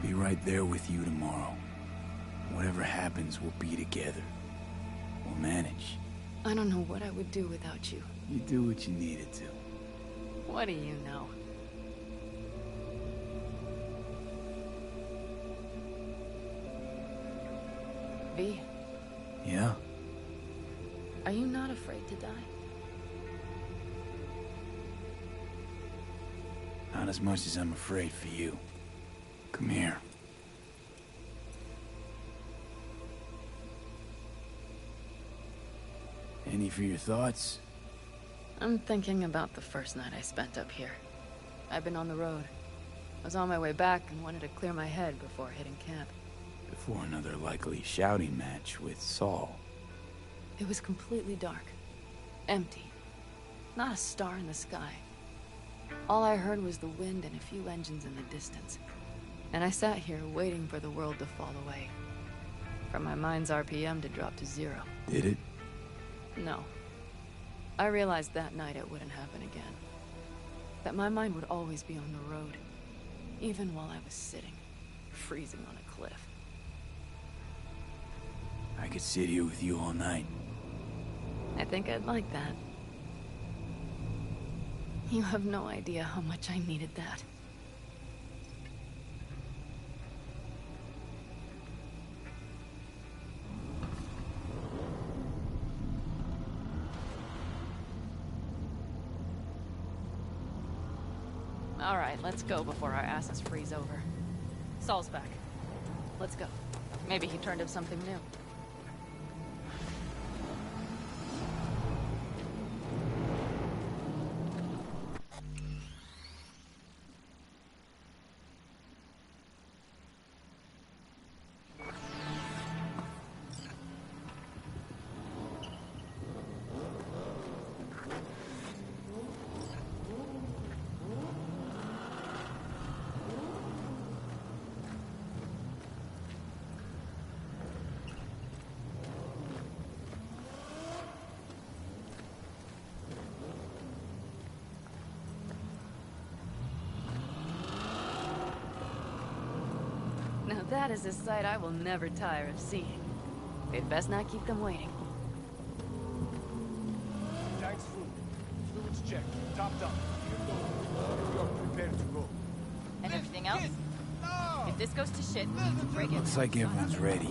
Be right there with you tomorrow. Whatever happens, we'll be together. We'll manage. I don't know what I would do without you. You do what you needed to. What do you know? V? Yeah? Are you not afraid to die? Not as much as I'm afraid for you. Come here. Any for your thoughts? I'm thinking about the first night I spent up here. I've been on the road. I was on my way back and wanted to clear my head before hitting camp. Before another likely shouting match with Saul. It was completely dark. Empty. Not a star in the sky. All I heard was the wind and a few engines in the distance. And I sat here waiting for the world to fall away. For my mind's RPM to drop to 0. Did it? No. I realized that night it wouldn't happen again. That my mind would always be on the road. Even while I was sitting, freezing on a cliff. I could sit here with you all night. I think I'd like that. You have no idea how much I needed that. All right, let's go before our asses freeze over. Saul's back. Let's go. Maybe he turned up something new. Now that is a sight I will never tire of seeing. We'd best not keep them waiting. Tanks full. Fluids checked. Topped up. We are prepared to go. And everything else? If this goes to shit, break it. Looks like everyone's ready.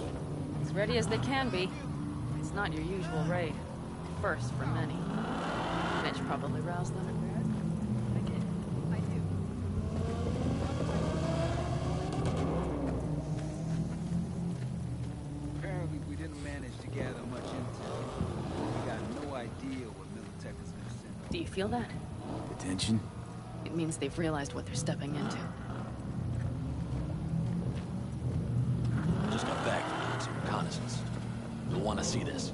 As ready as they can be. It's not your usual raid. First for many. Mitch probably roused them. Apparently, we didn't manage to gather much intel. We got no idea what Militech is going to send. Do you feel that? Attention? It means they've realized what they're stepping into. I just got back from doing some reconnaissance. You'll want to see this.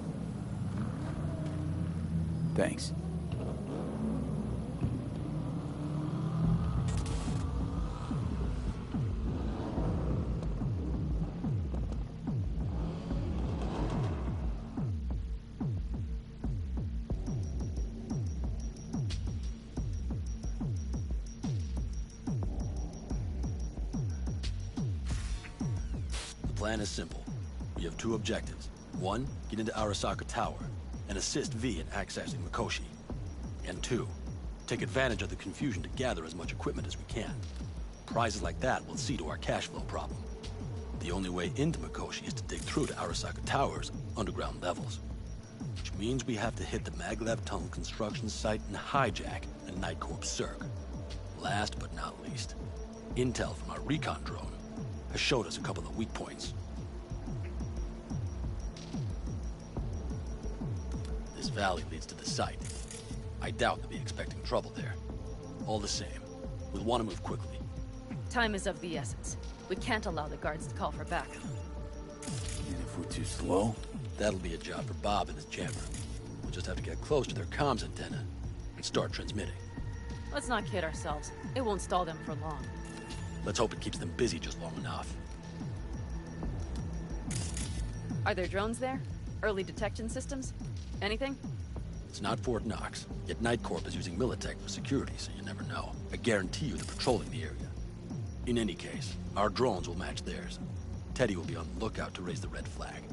Thanks. The plan is simple. We have two objectives. One, get into Arasaka Tower and assist V in accessing Mikoshi. And two, take advantage of the confusion to gather as much equipment as we can. Prizes like that will see to our cash flow problem. The only way into Mikoshi is to dig through to Arasaka Tower's underground levels. Which means we have to hit the Maglev Tunnel construction site and hijack a Night Corps Cirque. Last but not least, intel from our recon drone has showed us a couple of weak points. This valley leads to the site. I doubt they'll be expecting trouble there. All the same, we'll want to move quickly. Time is of the essence. We can't allow the guards to call for backup. And if we're too slow? That'll be a job for Bob and his jammer. We'll just have to get close to their comms antenna and start transmitting. Let's not kid ourselves. It won't stall them for long. Let's hope it keeps them busy just long enough. Are there drones there? Early detection systems? Anything? It's not Fort Knox, yet Night Corp is using Militech for security, so you never know. I guarantee you they're patrolling the area. In any case, our drones will match theirs. Teddy will be on the lookout to raise the red flag.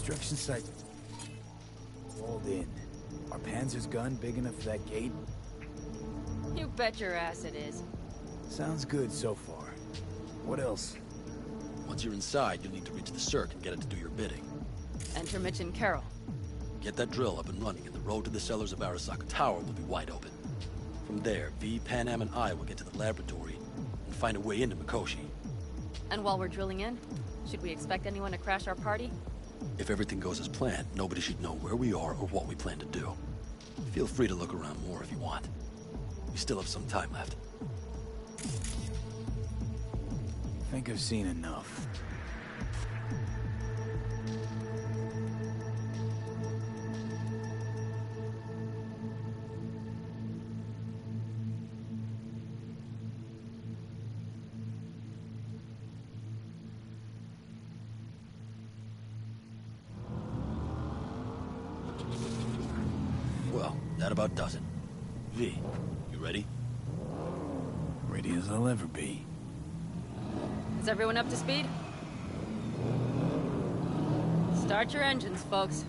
Construction site walled in. Are Panzer's gun big enough for that gate? You bet your ass it is. Sounds good so far. What else? Once you're inside, you'll need to reach the circ and get it to do your bidding. Enter Mitch and Carol. Get that drill up and running, and the road to the cellars of Arasaka Tower will be wide open. From there, V, Panam, and I will get to the laboratory and find a way into Mikoshi. And while we're drilling in, should we expect anyone to crash our party? If everything goes as planned, nobody should know where we are or what we plan to do. Feel free to look around more if you want. We still have some time left. I think I've seen enough. Well, that about does it. V, you ready? Ready as I'll ever be. Is everyone up to speed? Start your engines, folks.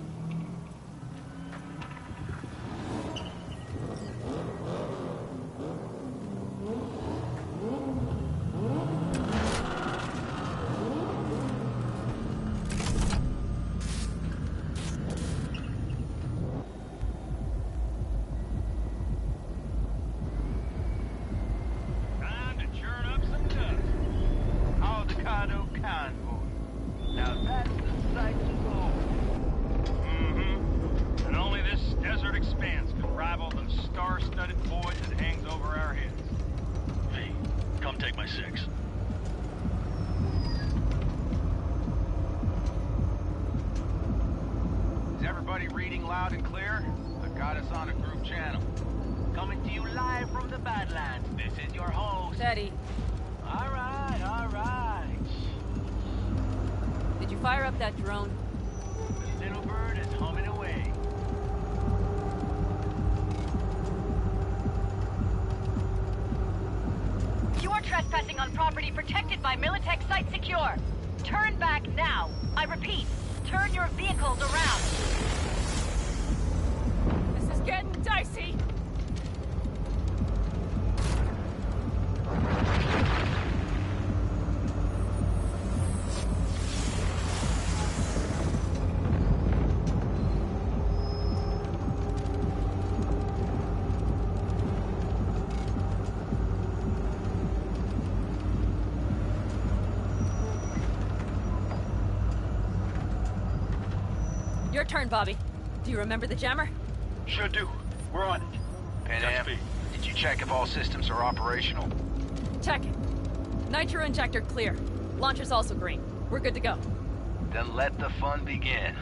Reading loud and clear? I've got us on a group channel. Coming to you live from the Badlands. This is your host. Teddy. All right. Did you fire up that drone? The little bird is humming away. You're trespassing on property protected by Militech Site Secure. Turn back now. I repeat, turn your vehicles around. Getting dicey. Your turn, Bobby. Do you remember the jammer? Sure do. We're on it. Panam, did you check if all systems are operational? Check it. Nitro injector clear. Launcher's also green. We're good to go. Then let the fun begin.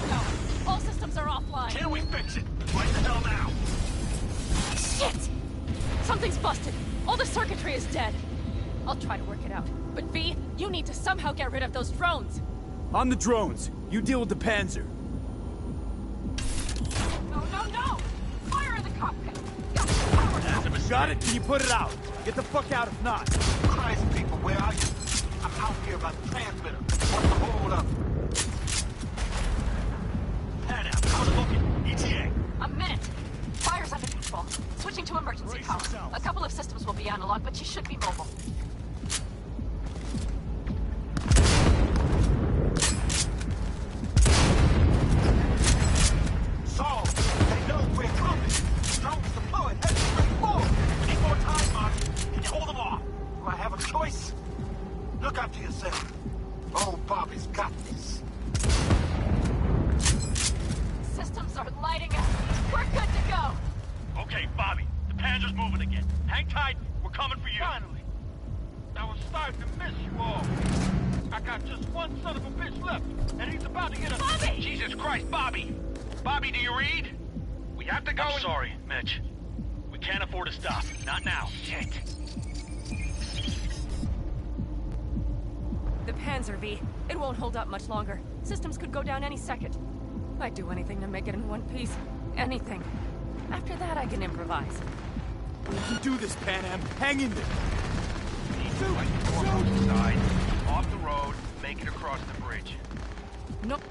No. All systems are offline. Can we fix it? Right the hell now! Shit! Something's busted. All the circuitry is dead. I'll try to work it out. But V, you need to somehow get rid of those drones. On the drones. You deal with the Panzer. No! Fire in the cockpit! Got it? Can you put it out? Get the fuck out if not. Christ, people, where are you? I'm out here about the transmitter. What's the hold up? Panam, how's it looking? ETA. A minute. Fire's under control. basic power. A couple of systems will be analog, but you should be mobile. Saul, they know we're coming. Drones deployed. Head straight forward. We need more time, Mark. Can you hold them off? Do I have a choice? Look after yourself. Oh, Bobby's got this. Systems are lighting up. We're good to go. Okay, Bobby. The Panzer's moving again. Hang tight. We're coming for you. Finally. I was starting to miss you all. I got just one son of a bitch left, and he's about to get us. Bobby! Jesus Christ, Bobby! Bobby, do you read? We have to go. I'm sorry, Mitch. We can't afford to stop. Not now. Shit. The Panzer, V. It won't hold up much longer. Systems could go down any second. I'd do anything to make it in one piece. Anything. After that, I can improvise. You can do this, Pan Am. Hang in there. Side, off the road, make it across the bridge. Nope.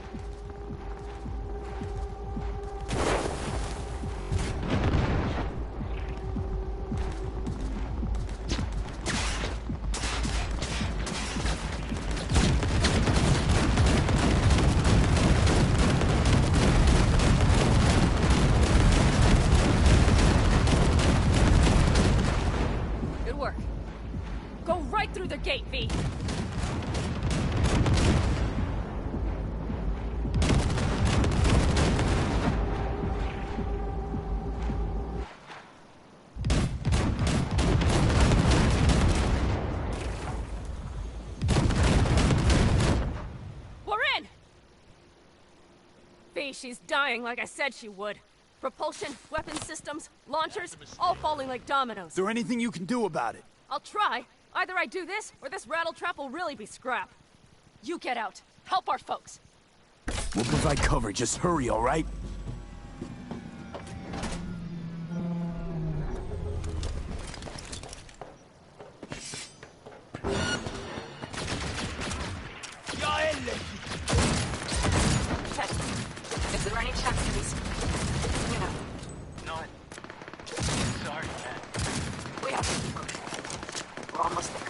Good work. Go right through the gate, V. We're in! V, she's dying like I said she would. Propulsion, weapon systems, launchers, all falling like dominoes. Is there anything you can do about it? I'll try. Either I do this, or this rattletrap will really be scrap. You get out. Help our folks. We'll provide cover. Just hurry, all right? Check. Is there any chance to be... You know. No. Sorry, man. We have to keep moving. We're almost there.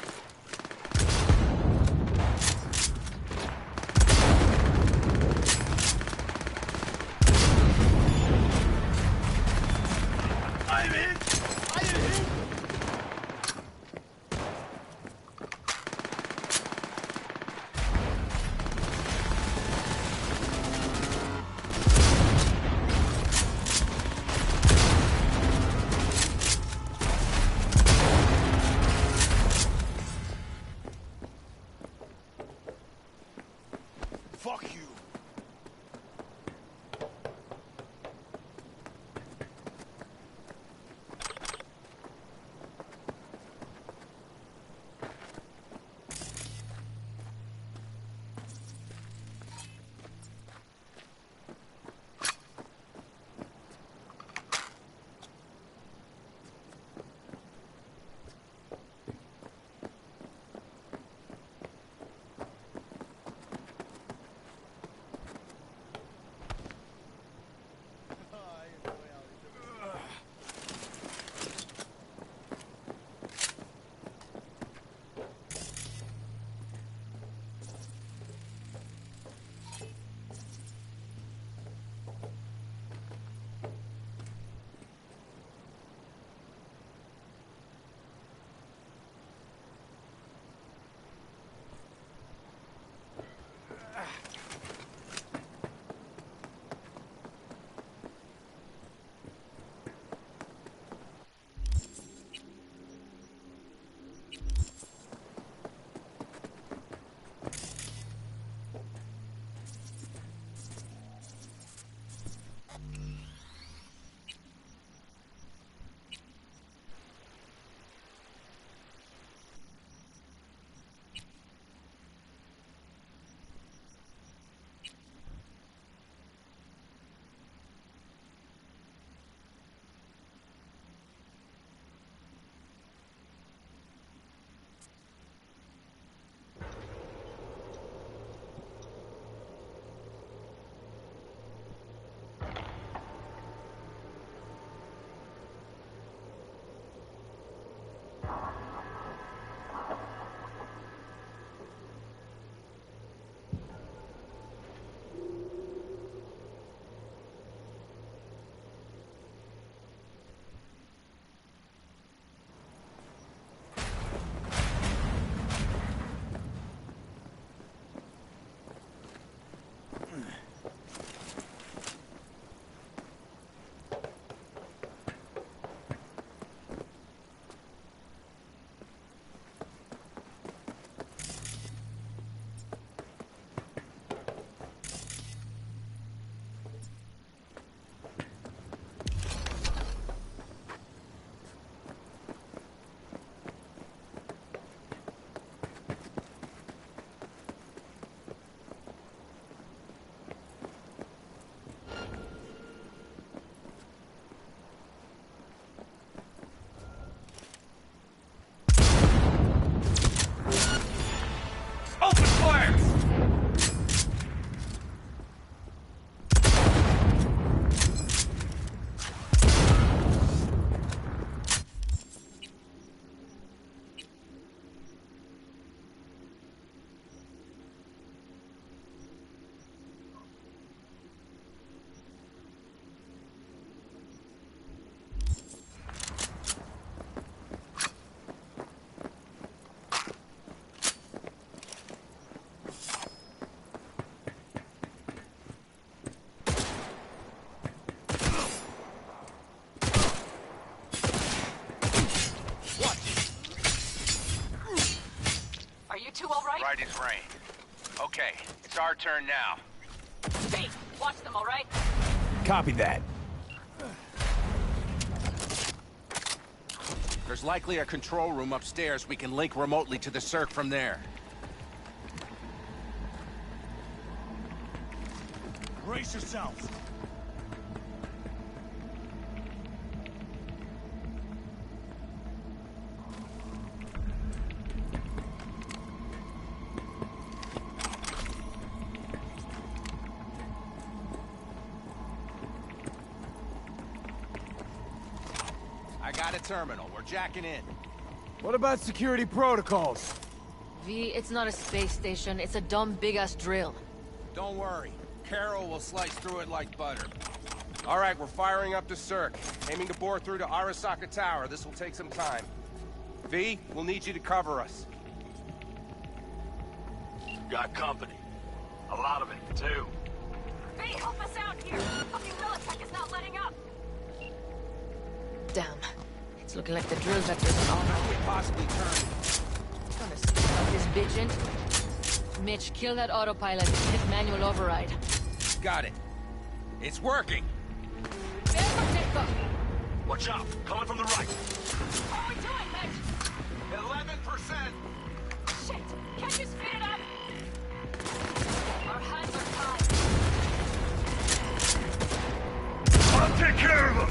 brain. Okay, it's our turn now. Hey, watch them, all right? Copy that. There's likely a control room upstairs. We can link remotely to the circ from there. Brace yourselves. I got a terminal. We're jacking in. What about security protocols? V, it's not a space station. It's a dumb big-ass drill. Don't worry. Carol will slice through it like butter. All right, we're firing up the circ. Aiming to bore through to Arasaka Tower. This will take some time. V, we'll need you to cover us. Got company. A lot of it, too. Hey, help us out here! Fucking Militech is not letting up! Damn. It's looking like the drill vector's on. How can we possibly turn? Gonna stop this bitch in. Mitch, kill that autopilot and hit manual override. Got it. It's working. Watch out! Coming from the right. How are we doing, Mitch? 11%! Shit! Can't you speed it up? Our hands are tied. I'll take care of them!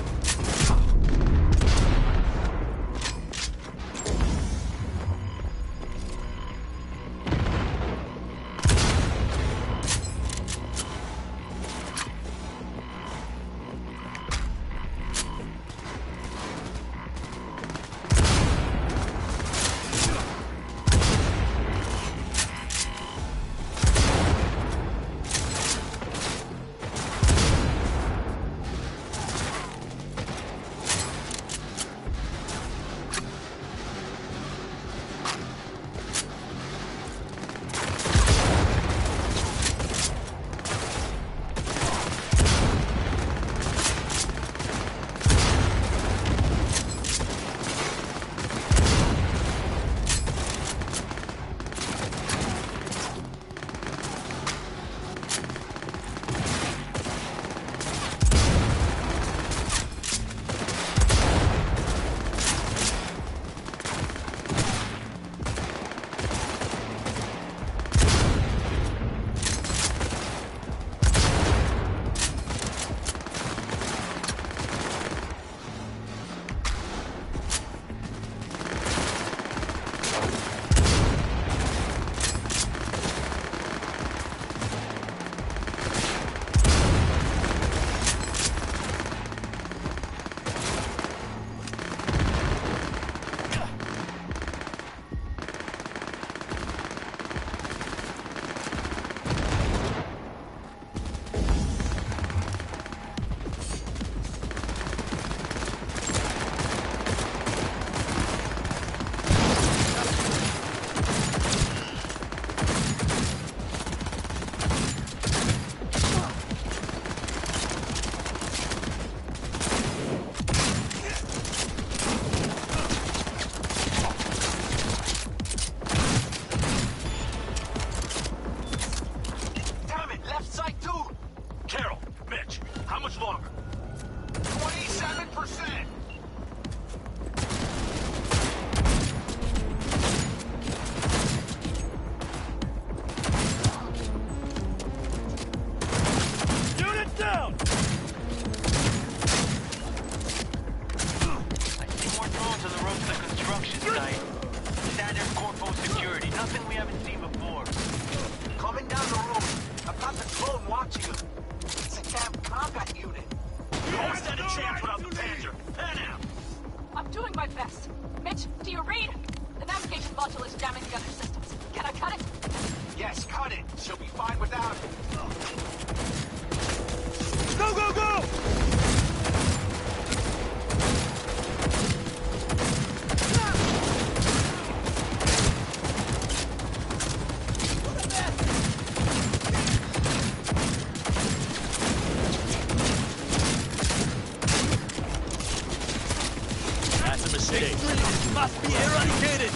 Mistake. Must be eradicated!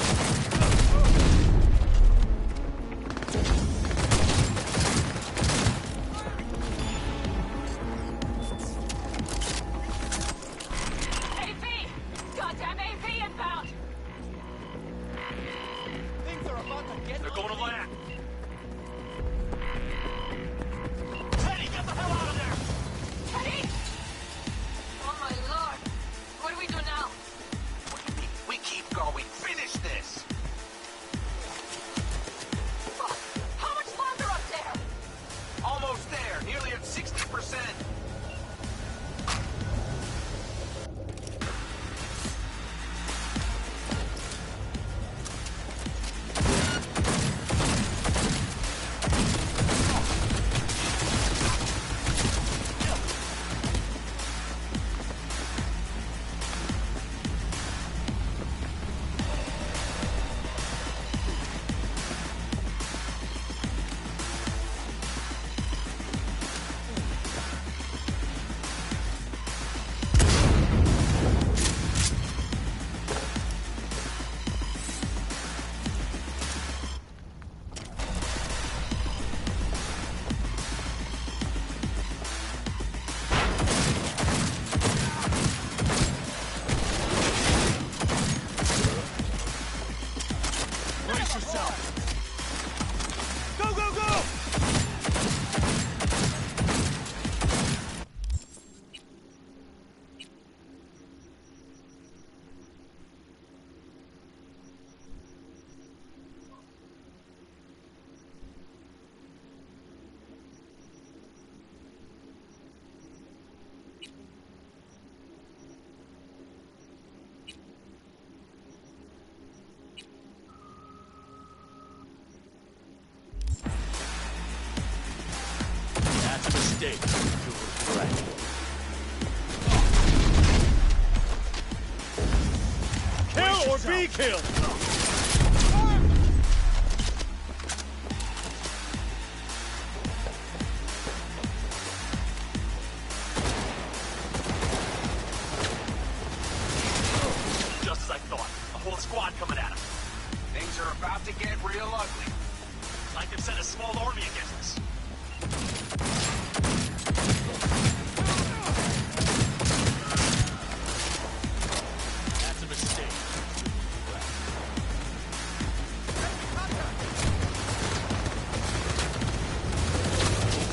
mistake. Kill or be killed! Just as I thought. A whole squad coming at us. Things are about to get real ugly. Like they've sent a small army against us. That's a mistake.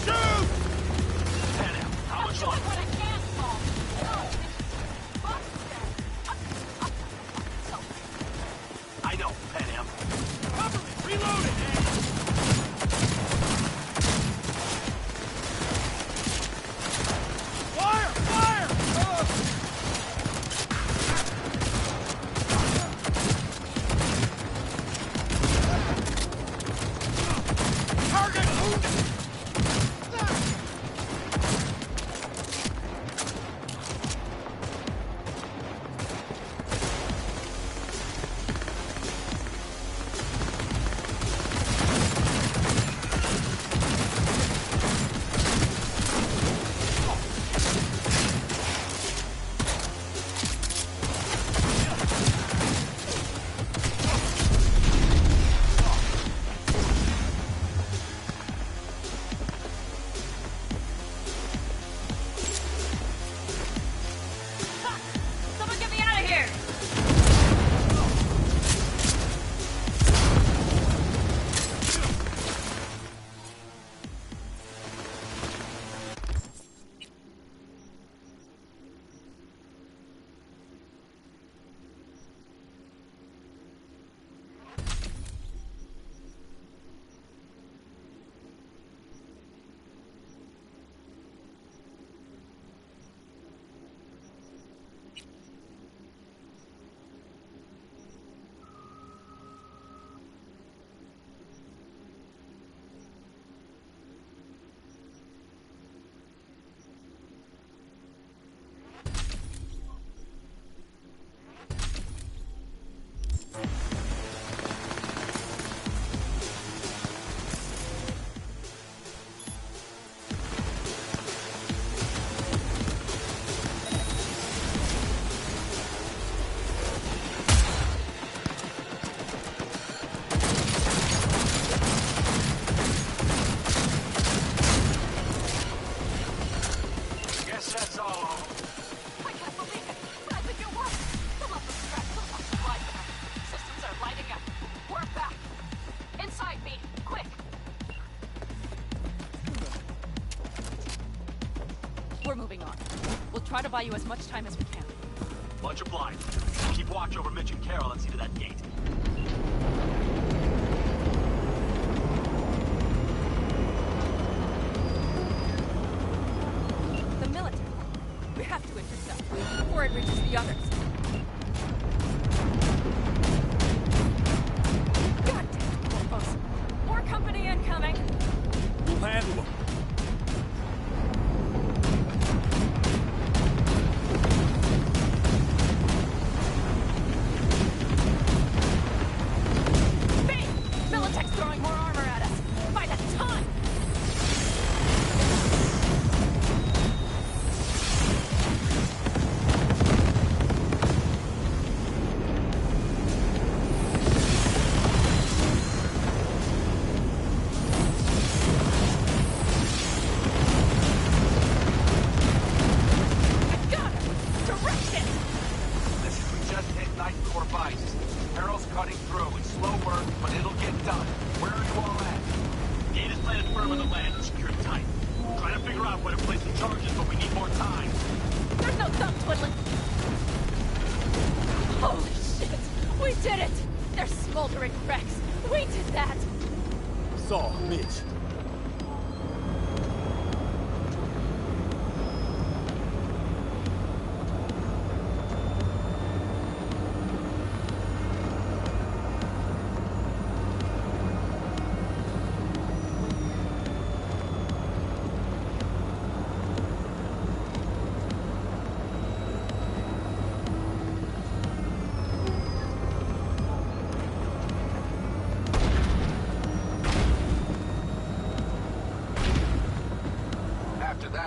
Shoot! Panam, how much longer? I know, Panam. Cover me! Reload it! Fire! Fire! Target wounded! Someone get me out of here! Guess that's all. I can't believe it! Bradley, your work! Come on, Scratch, come on, right there. Systems are lighting up. We're back. Inside me, quick! We're moving on. We'll try to buy you as much time as we can. Much obliged. Keep watch over Mitch and Carol and see to that gate. The military. We have to intercept before it reaches the others. God damn it, Corpus. More company incoming. We'll handle them. Militech's throwing more armor at us. By the ton! I got it! Direct it! Listen, we just hit Ninth Corps Vice. Carol's cutting through. It's slow work, but it'll get done. Where are you all at? Gate is planted firm on the land and secured tight. Trying to figure out where to place the charges, but we need more time. There's no thumb twiddling. Holy shit! We did it! They're smoldering wrecks. We did that! Saul, Mitch.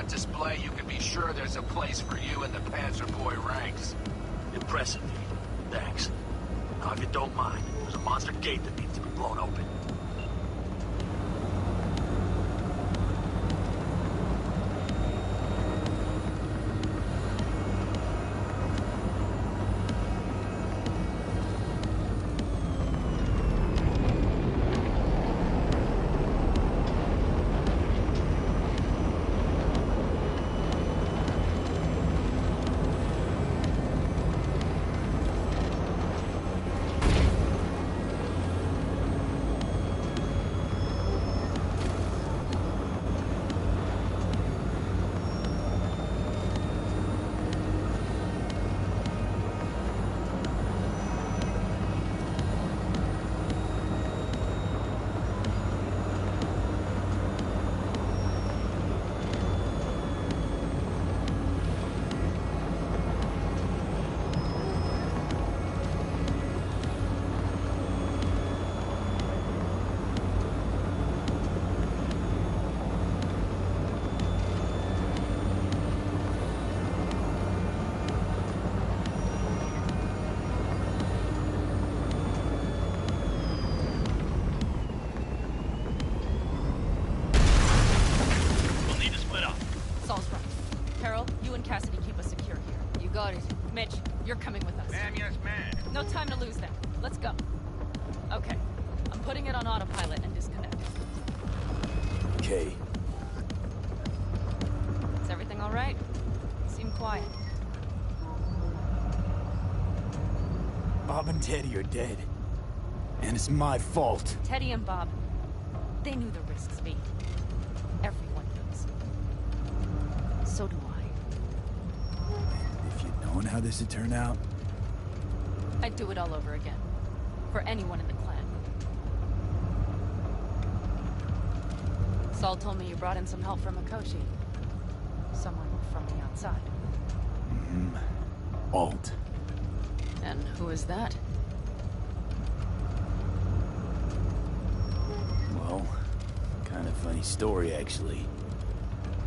display, you can be sure there's a place for you in the Panzer Boy ranks. Impressive. Thanks. Now, if you don't mind, there's a monster gate that needs to be blown open. You're coming with us. Ma'am, yes, ma'am. No time to lose then. Let's go. Okay. I'm putting it on autopilot and disconnecting. Okay. Is everything all right? Seem quiet. Bob and Teddy are dead. And it's my fault. Teddy and Bob, they knew the risks, V. Everyone knows. So do I. If you'd known how this would turn out... I'd do it all over again. For anyone in the clan. Saul told me you brought in some help from Mikoshi. Someone from the outside. Alt. And who is that? Well, kind of funny story, actually.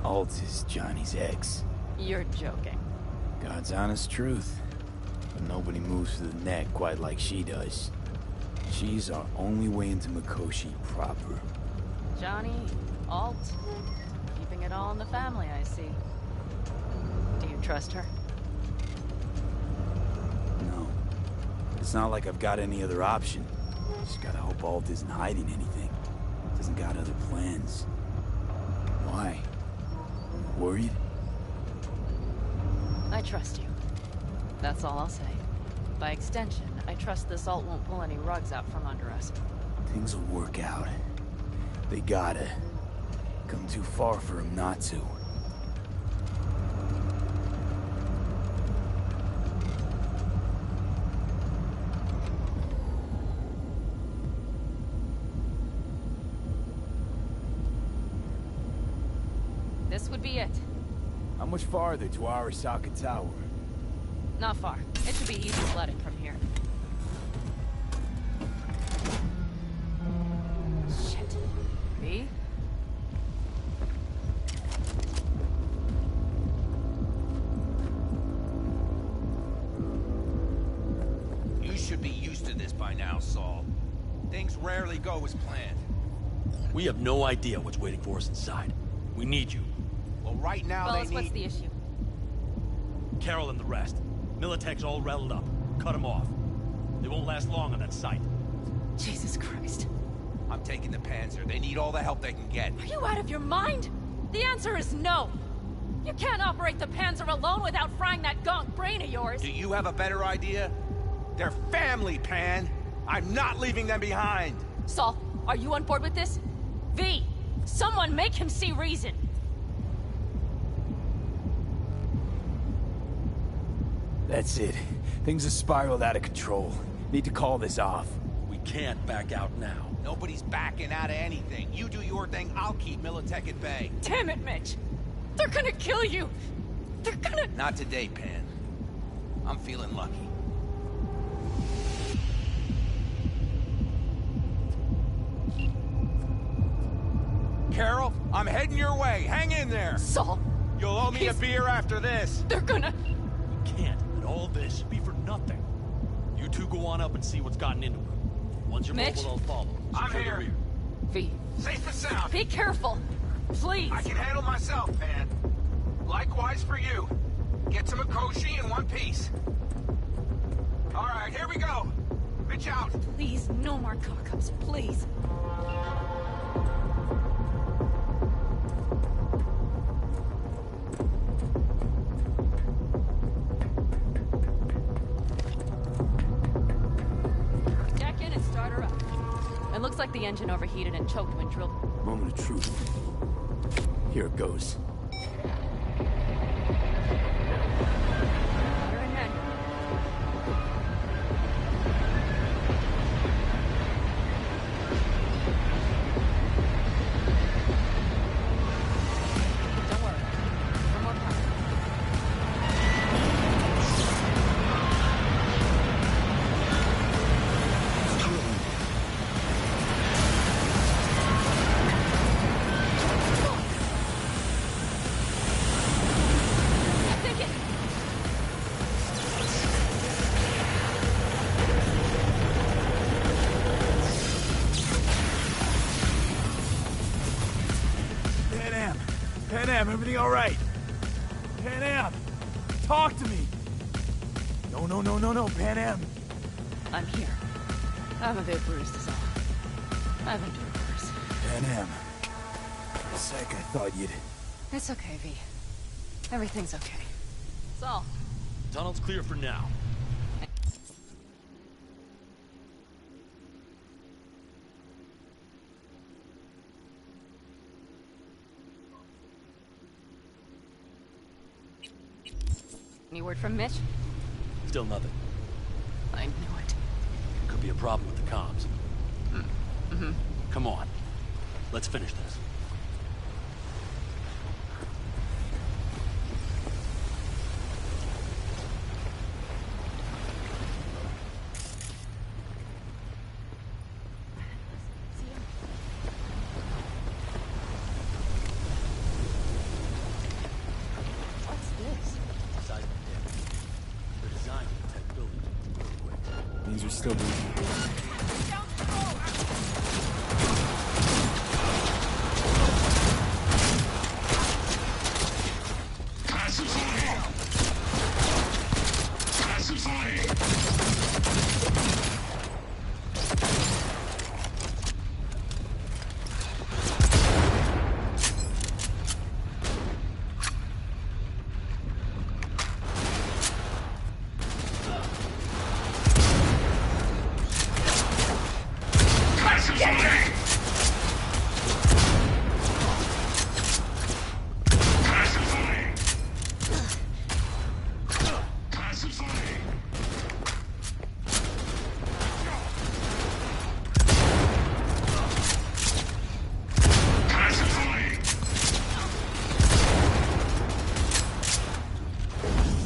Alt is Johnny's ex. You're joking. God's honest truth. But nobody moves to the neck quite like she does. She's our only way into Mikoshi proper. Johnny, Alt, keeping it all in the family, I see. Do you trust her? No. It's not like I've got any other option. Just gotta hope Alt isn't hiding anything. Doesn't got other plans. Why? Worried? I trust you. That's all I'll say. By extension, I trust this Alt won't pull any rugs out from under us. Things will work out. They gotta. Come too far for him not to. This would be it. How much farther to Arasaka Tower? Not far. It should be easy sledding from here. Shit. V? You should be used to this by now, Saul. Things rarely go as planned. We have no idea what's waiting for us inside. We need you. Well, right now Bells, they need... what's the issue? Carol and the rest. Militech's all rattled up. Cut them off. They won't last long on that site. Jesus Christ. I'm taking the Panzer. They need all the help they can get. Are you out of your mind? The answer is no. You can't operate the Panzer alone without frying that gonk brain of yours. Do you have a better idea? They're family, Pan. I'm not leaving them behind. Saul, are you on board with this? V, someone make him see reason. That's it. Things have spiraled out of control. Need to call this off. We can't back out now. Nobody's backing out of anything. You do your thing, I'll keep Militech at bay. Damn it, Mitch. They're gonna kill you. They're gonna... Not today, Pan. I'm feeling lucky. Carol, I'm heading your way. Hang in there. Saul, You'll owe me a beer after this. They're gonna... You can't, and all this should be for nothing. You two go on up and see what's gotten into her. Once you're Mitch? mobile, I'll follow. I'm Secure the here. rear. V, Safe and sound. be careful. Please. I can handle myself, man. Likewise for you. Get to Mikoshi in one piece. All right, here we go. Mitch out. Please, no more cock-ups, please. Jack in and start her up. It looks like the engine overheated and choked when drilled. Moment of truth. Here it goes. You're in men. Don't worry. One more time. Panam, everything all right? Panam, talk to me. No, Panam. I'm here. I'm a bit bruised is all. I've endured worse. Panam. For a sec, I thought you'd... It's okay, V. Everything's okay. Saul. Tunnel's clear for now. Any word from Mitch? Still nothing. I knew it. Could be a problem with the comms. Mm-hmm. Come on. Let's finish this. What's this? Seismic damage. They're designed to detect buildings with earthquakes. Things are still moving.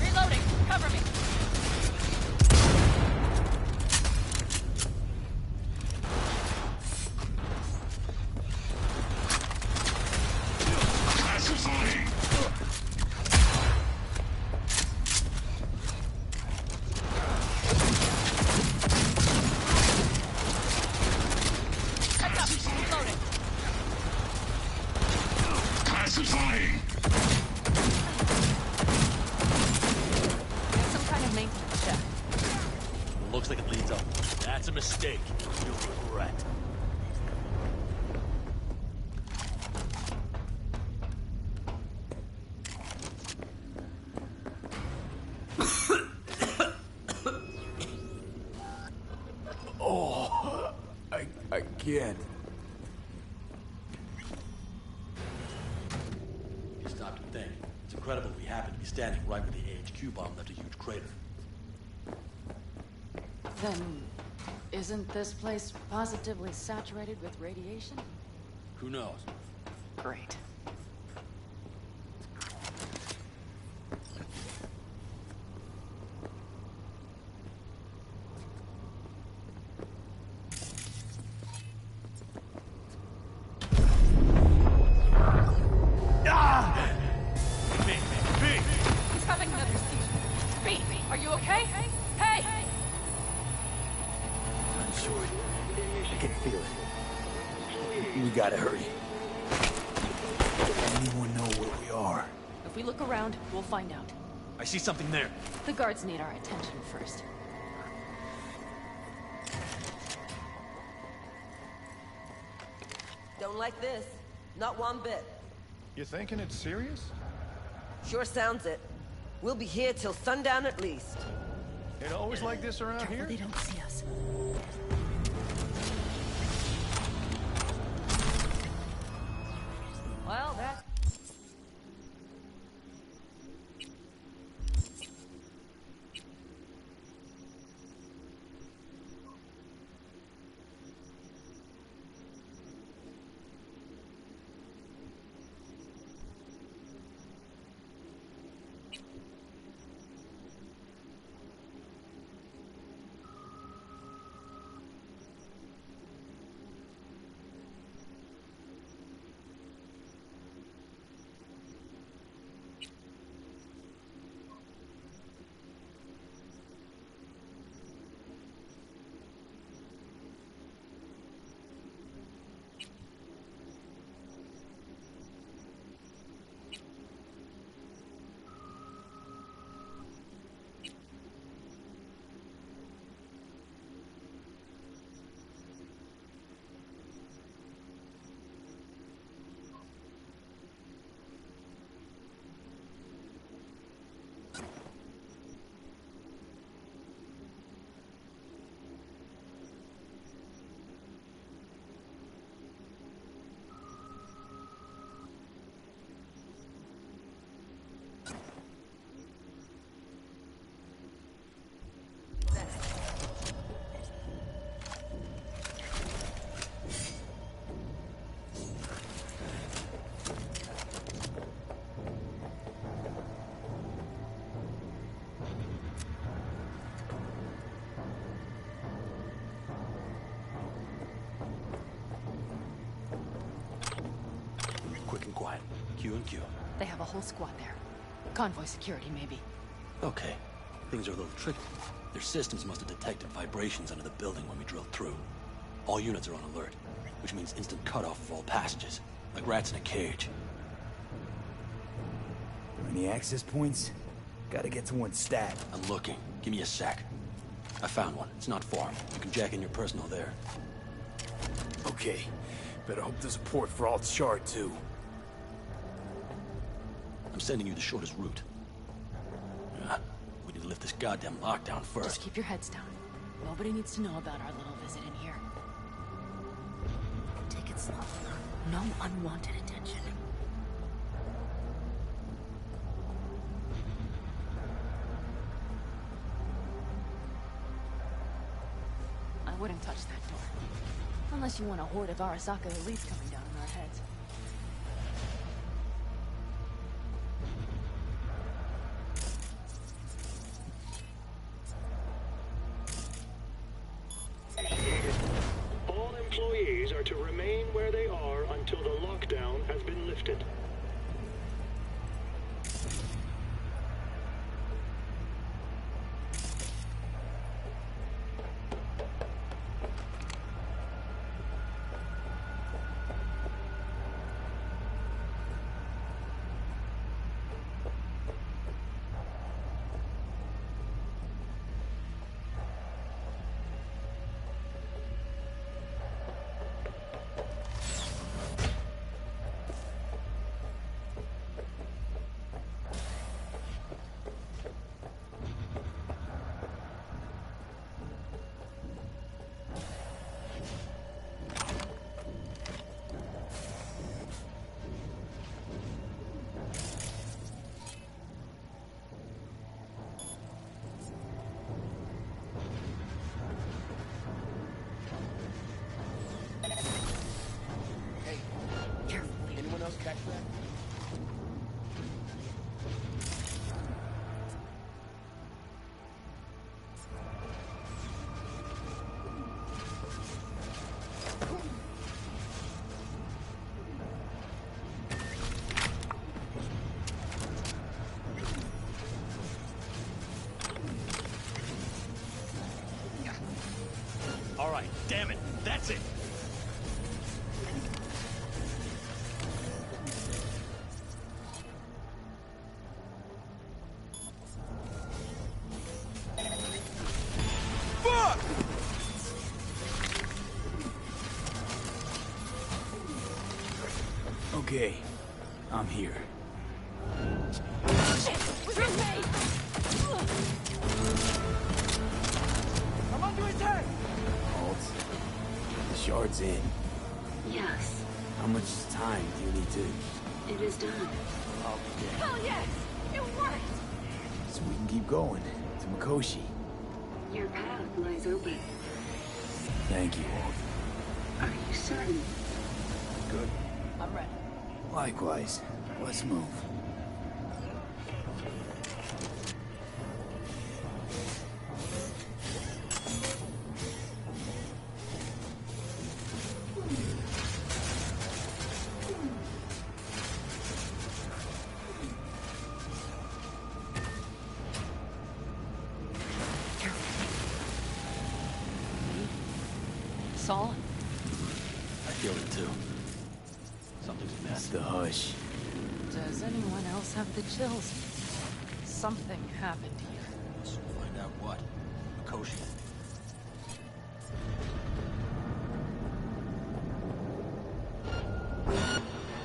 Reloading. Cover me. Heads up. Reloading. There's some kind of maintenance check. Looks like it leads up. That's a mistake. You'll regret. Oh, I can't. If you stop to think, it's incredible we happen to be standing right where the AHQ bomb left a huge crater. Then, isn't this place positively saturated with radiation? Who knows? Great. gotta hurry. Does anyone know where we are? If we look around, we'll find out. I see something there. The guards need our attention first. Don't like this. Not one bit. You thinking it's serious? Sure sounds it. We'll be here till sundown at least. It always like this around here? They don't see us. Well, that... Quick and quiet. Q and Q. They have a whole squad there. Convoy security, maybe. Okay. Things are a little tricky. Their systems must have detected vibrations under the building when we drilled through. All units are on alert, which means instant cutoff of all passages, like rats in a cage. Any access points? Gotta get to one stat. I'm looking. Give me a sec. I found one. It's not far. You can jack in your personal there. Okay. Better hope there's a port for Alt's shard, too. I'm sending you the shortest route. We need to lift this goddamn lockdown first. Just keep your heads down. Nobody needs to know about our little visit in here. Take it slow. No unwanted attention. I wouldn't touch that door. Unless you want a horde of Arasaka elites coming down on our heads. All employees are to remain where they are until the lockdown has been lifted. Okay, I'm here. Shit! With me! I'm under attack! Halt. The shard's in. Yes, How much time do you need to... it is done. Okay. Hell yes! It worked! So we can keep going to Mikoshi. Your path lies open. Thank you, Walt. Are you certain? Good. I'm ready. Likewise. Let's move. Saul? I feel it too. Something's amiss. That's the hush. Does anyone else have the chills? Something happened here. Let's find out what. Mikoshi.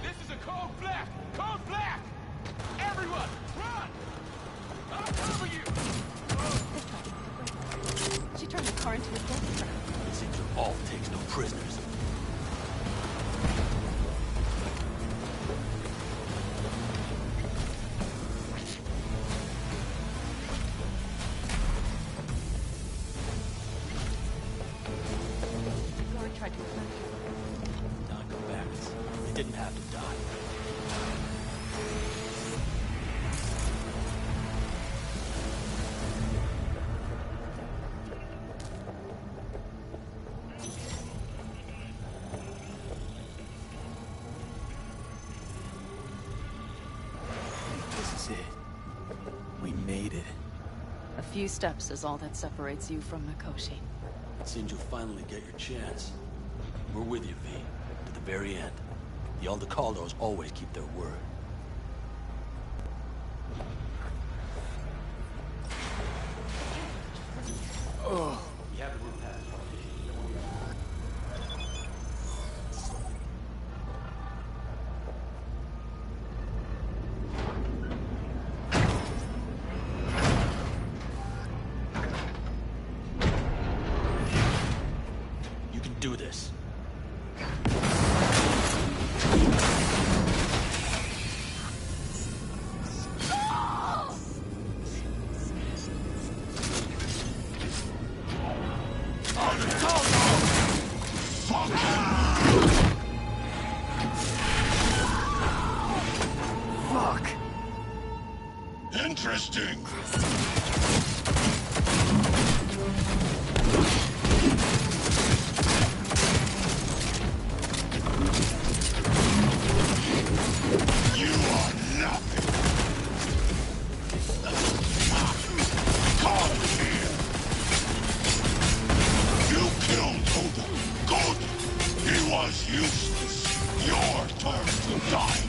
This is a code black! Code black! Everyone, run! I'll cover you! She turned the car into a death trap. It seems your alt takes no prisoners. Lori tried to attack you. Non-combatants. They didn't have to die. This is it. We made it. A few steps is all that separates you from Mikoshi. It seems you'll finally get your chance. We're with you, V. To the very end. The Aldecaldos always keep their word. Oh. We have the route pass. You can do this. Fuck! Interesting. You are nothing. Come here. You killed Oda. Good. He was useless. Your turn to die.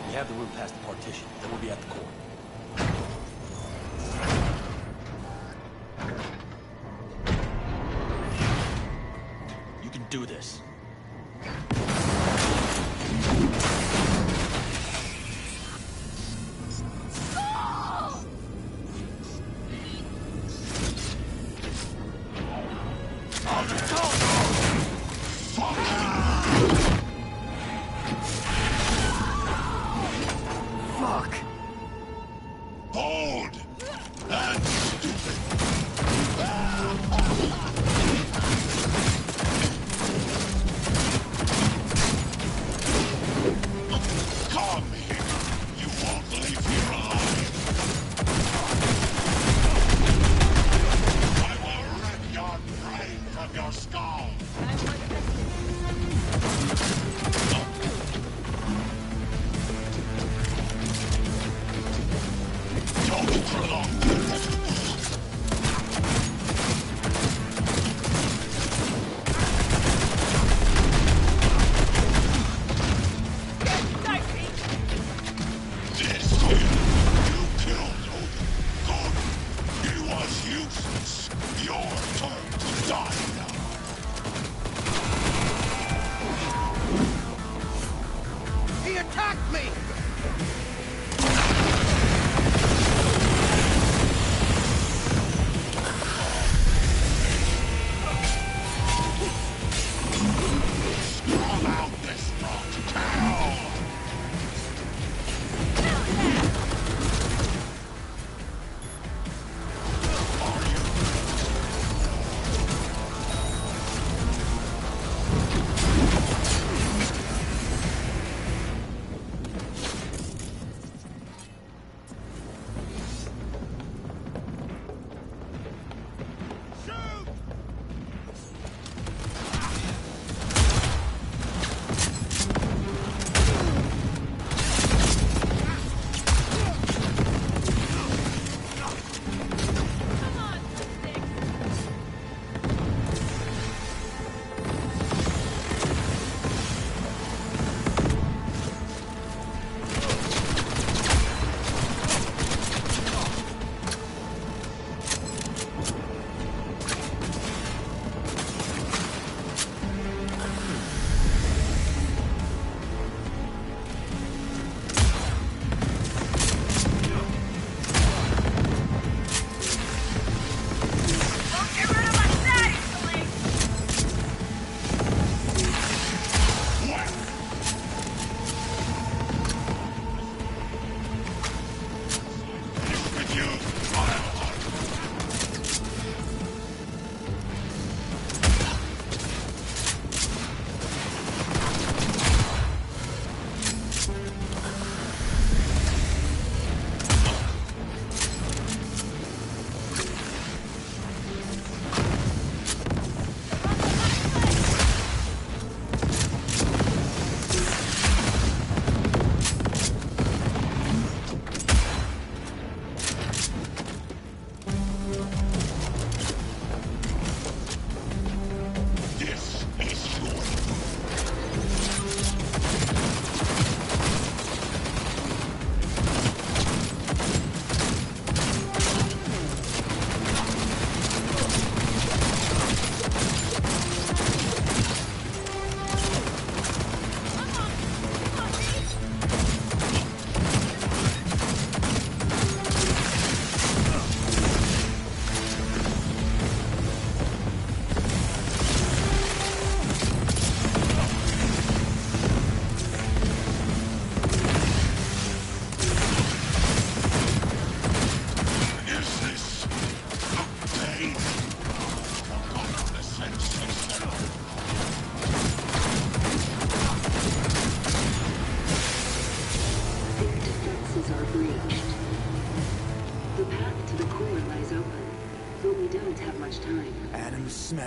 We have the route past the partition, then we'll be at the core.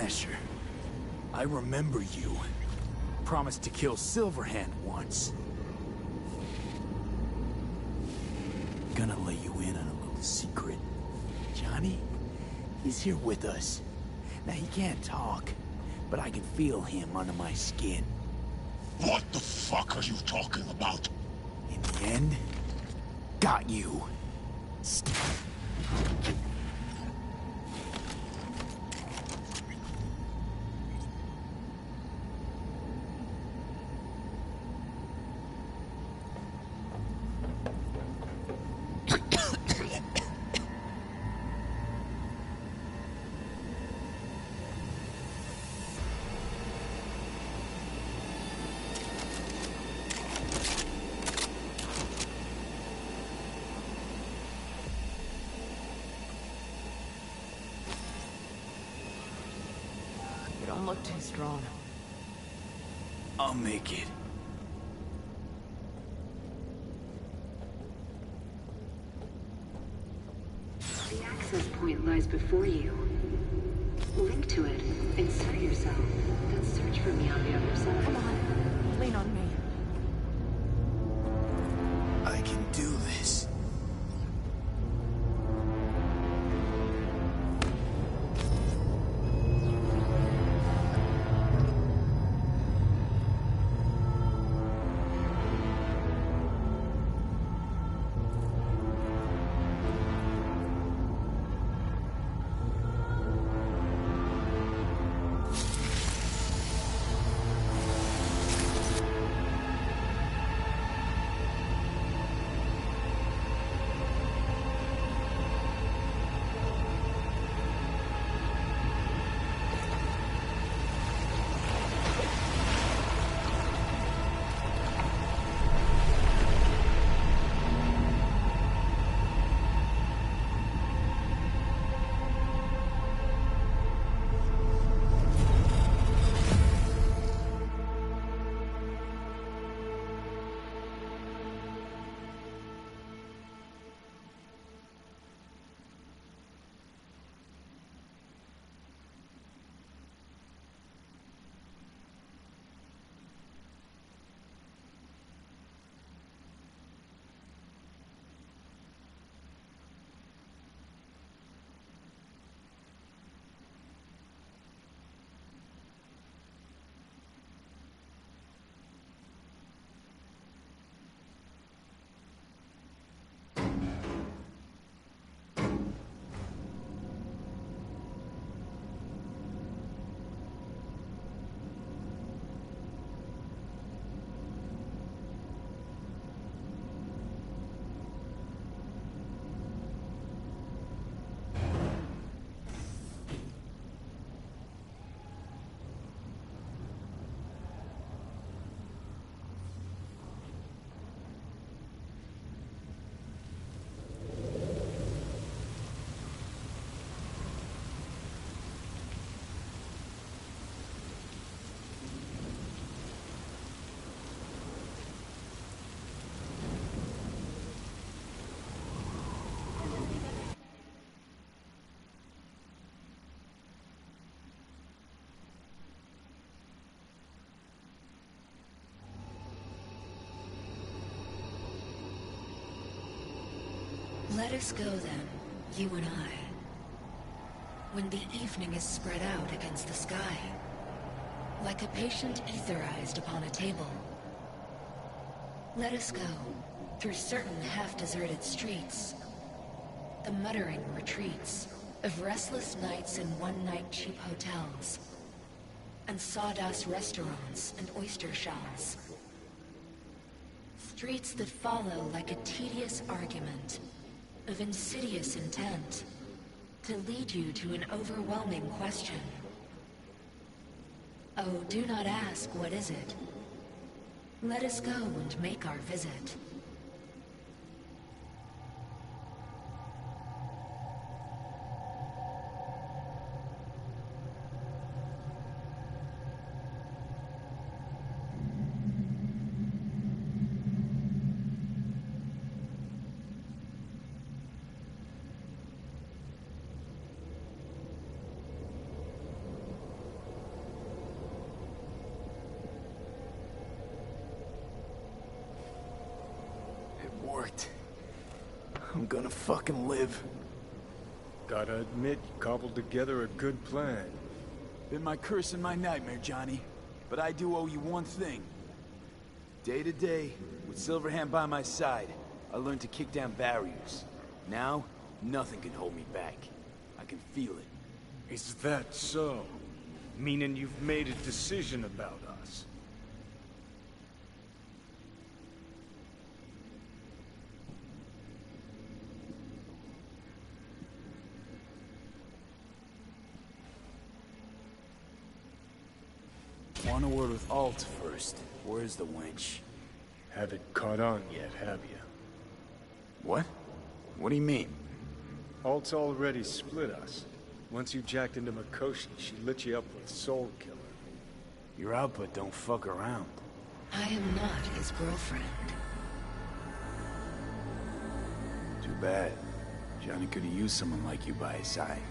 Slasher. I remember you. Promised to kill Silverhand once. Gonna let you in on a little secret. Johnny, he's here with us. Now, he can't talk, but I can feel him under my skin. What the fuck are you talking about? In the end, got you. You don't look too strong. I'll make it. The access point lies before you. Link to it. Insert yourself. Then search for me on the other side. Come on. Lean on me. I can do this. Let us go then, you and I. When the evening is spread out against the sky, like a patient etherized upon a table. Let us go through certain half-deserted streets, the muttering retreats of restless nights in one-night cheap hotels, and sawdust restaurants and oyster shells. Streets that follow like a tedious argument of insidious intent to lead you to an overwhelming question. Oh, do not ask, what is it? Let us go and make our visit. I'm gonna fucking live. Gotta admit, you cobbled together a good plan. Been my curse and my nightmare, Johnny. But I do owe you one thing. Day to day, with Silverhand by my side, I learned to kick down barriers. Now, nothing can hold me back. I can feel it. Is that so? Meaning you've made a decision about us? Want a word with Alt first. Where's the wench? Haven't caught on yet, have you? What? What do you mean? Alt's already split us. Once you jacked into Mikoshi, she lit you up with Soul Killer. Your output don't fuck around. I am not his girlfriend. Too bad. Johnny could have used someone like you by his side.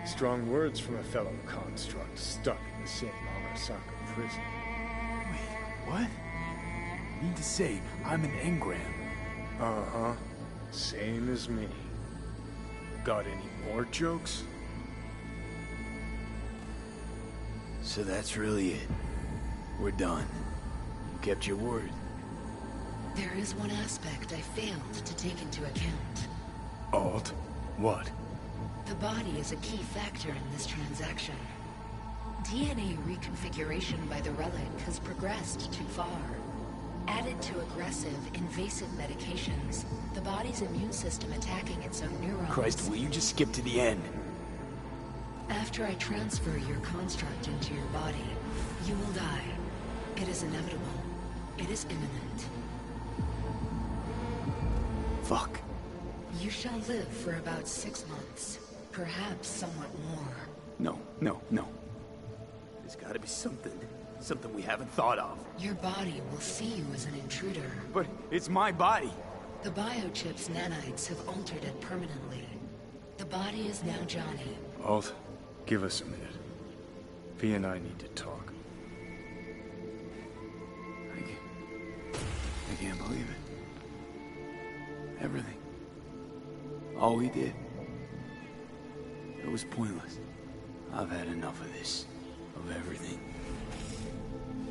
Strong words from a fellow construct stuck in the same Arasaka prison. Wait, what? You mean to say I'm an engram? Uh-huh. Same as me. Got any more jokes? So that's really it. We're done. You kept your word. There is one aspect I failed to take into account. Alt? What? The body is a key factor in this transaction. DNA reconfiguration by the relic has progressed too far. Added to aggressive, invasive medications, the body's immune system attacking its own neurons... Christ, will you just skip to the end? After I transfer your construct into your body, you will die. It is inevitable. It is imminent. Fuck. You shall live for about 6 months. Perhaps somewhat more. No. There's gotta be something. Something we haven't thought of. Your body will see you as an intruder. But it's my body. The biochip's nanites have altered it permanently. The body is now Johnny. Alt, give us a minute. V and I need to talk. I can't believe it. Everything. All we did. It was pointless. I've had enough of this. Of everything.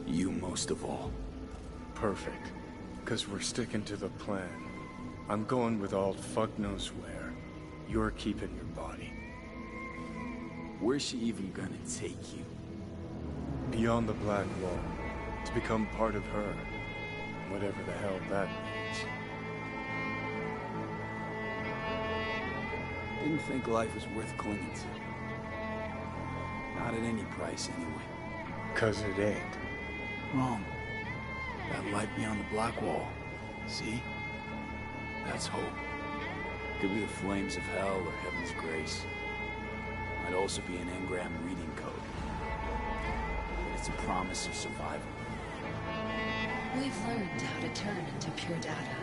You most of all. Perfect. Because we're sticking to the plan. I'm going with Alt fuck knows where. You're keeping your body. Where's she even gonna take you? Beyond the Black Wall. To become part of her. Whatever the hell that means. Didn't think life was worth clinging to. Not at any price, anyway. 'Cause it ain't. Wrong. That light beyond the Black Wall. See? That's hope. Could be the flames of hell or heaven's grace. Might also be an engram reading code. It's a promise of survival. We've learned how to turn into pure data,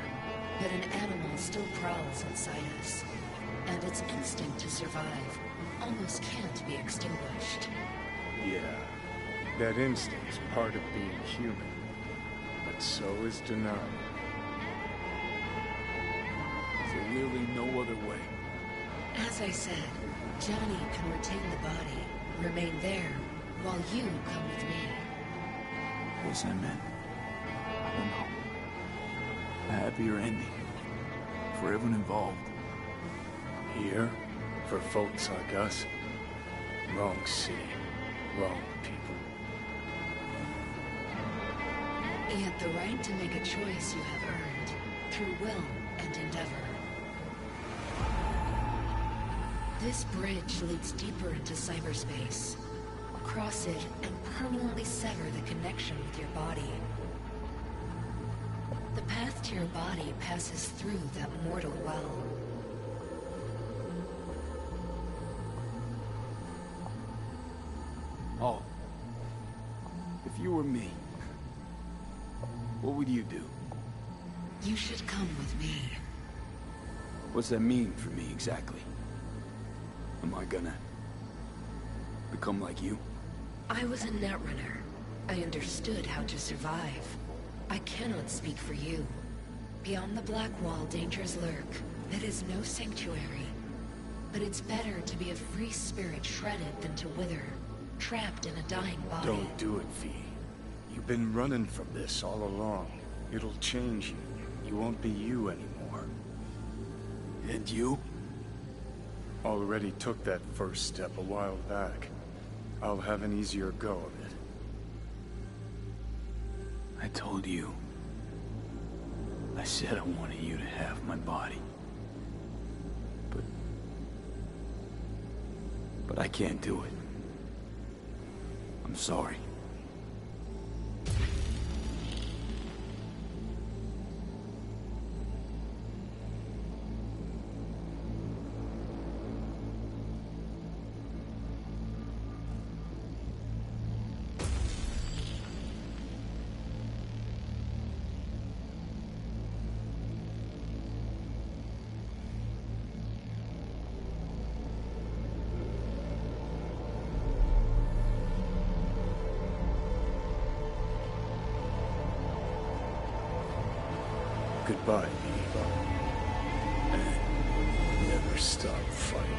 but an animal still prowls inside us. And its instinct to survive almost can't be extinguished. Yeah. That instinct's part of being human. But so is denial. Is there really no other way? As I said, Johnny can retain the body, remain there, while you come with me. Yes, I meant. I don't know. A happier ending. For everyone involved. Here, for folks like us, wrong city, wrong people. Yet the right to make a choice you have earned, through will and endeavor. This bridge leads deeper into cyberspace. Cross it and permanently sever the connection with your body. The path to your body passes through that mortal well. Oh. If you were me, what would you do? You should come with me. What's that mean for me, exactly? Am I gonna become like you? I was a netrunner. I understood how to survive. I cannot speak for you. Beyond the Black Wall, dangers lurk. That is no sanctuary. But it's better to be a free spirit shredded than to wither, trapped in a dying body. Don't do it, V. You've been running from this all along. It'll change you. You won't be you anymore. And you? Already took that first step a while back. I'll have an easier go of it. I told you. I said I wanted you to have my body. But I can't do it. I'm sorry. Goodbye, V. And never stop fighting.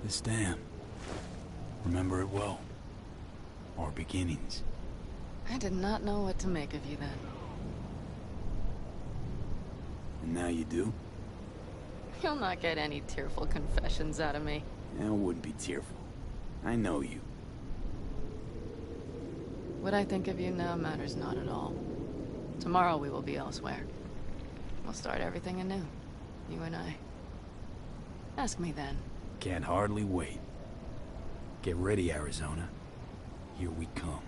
This dam. Remember it well. Our beginnings. I did not know what to make of you then. And now you do? You'll not get any tearful confessions out of me. I wouldn't be tearful. I know you. What I think of you now matters not at all. Tomorrow we will be elsewhere. We'll start everything anew. You and I. Ask me then. Can't hardly wait. Get ready, Arizona. Here we come.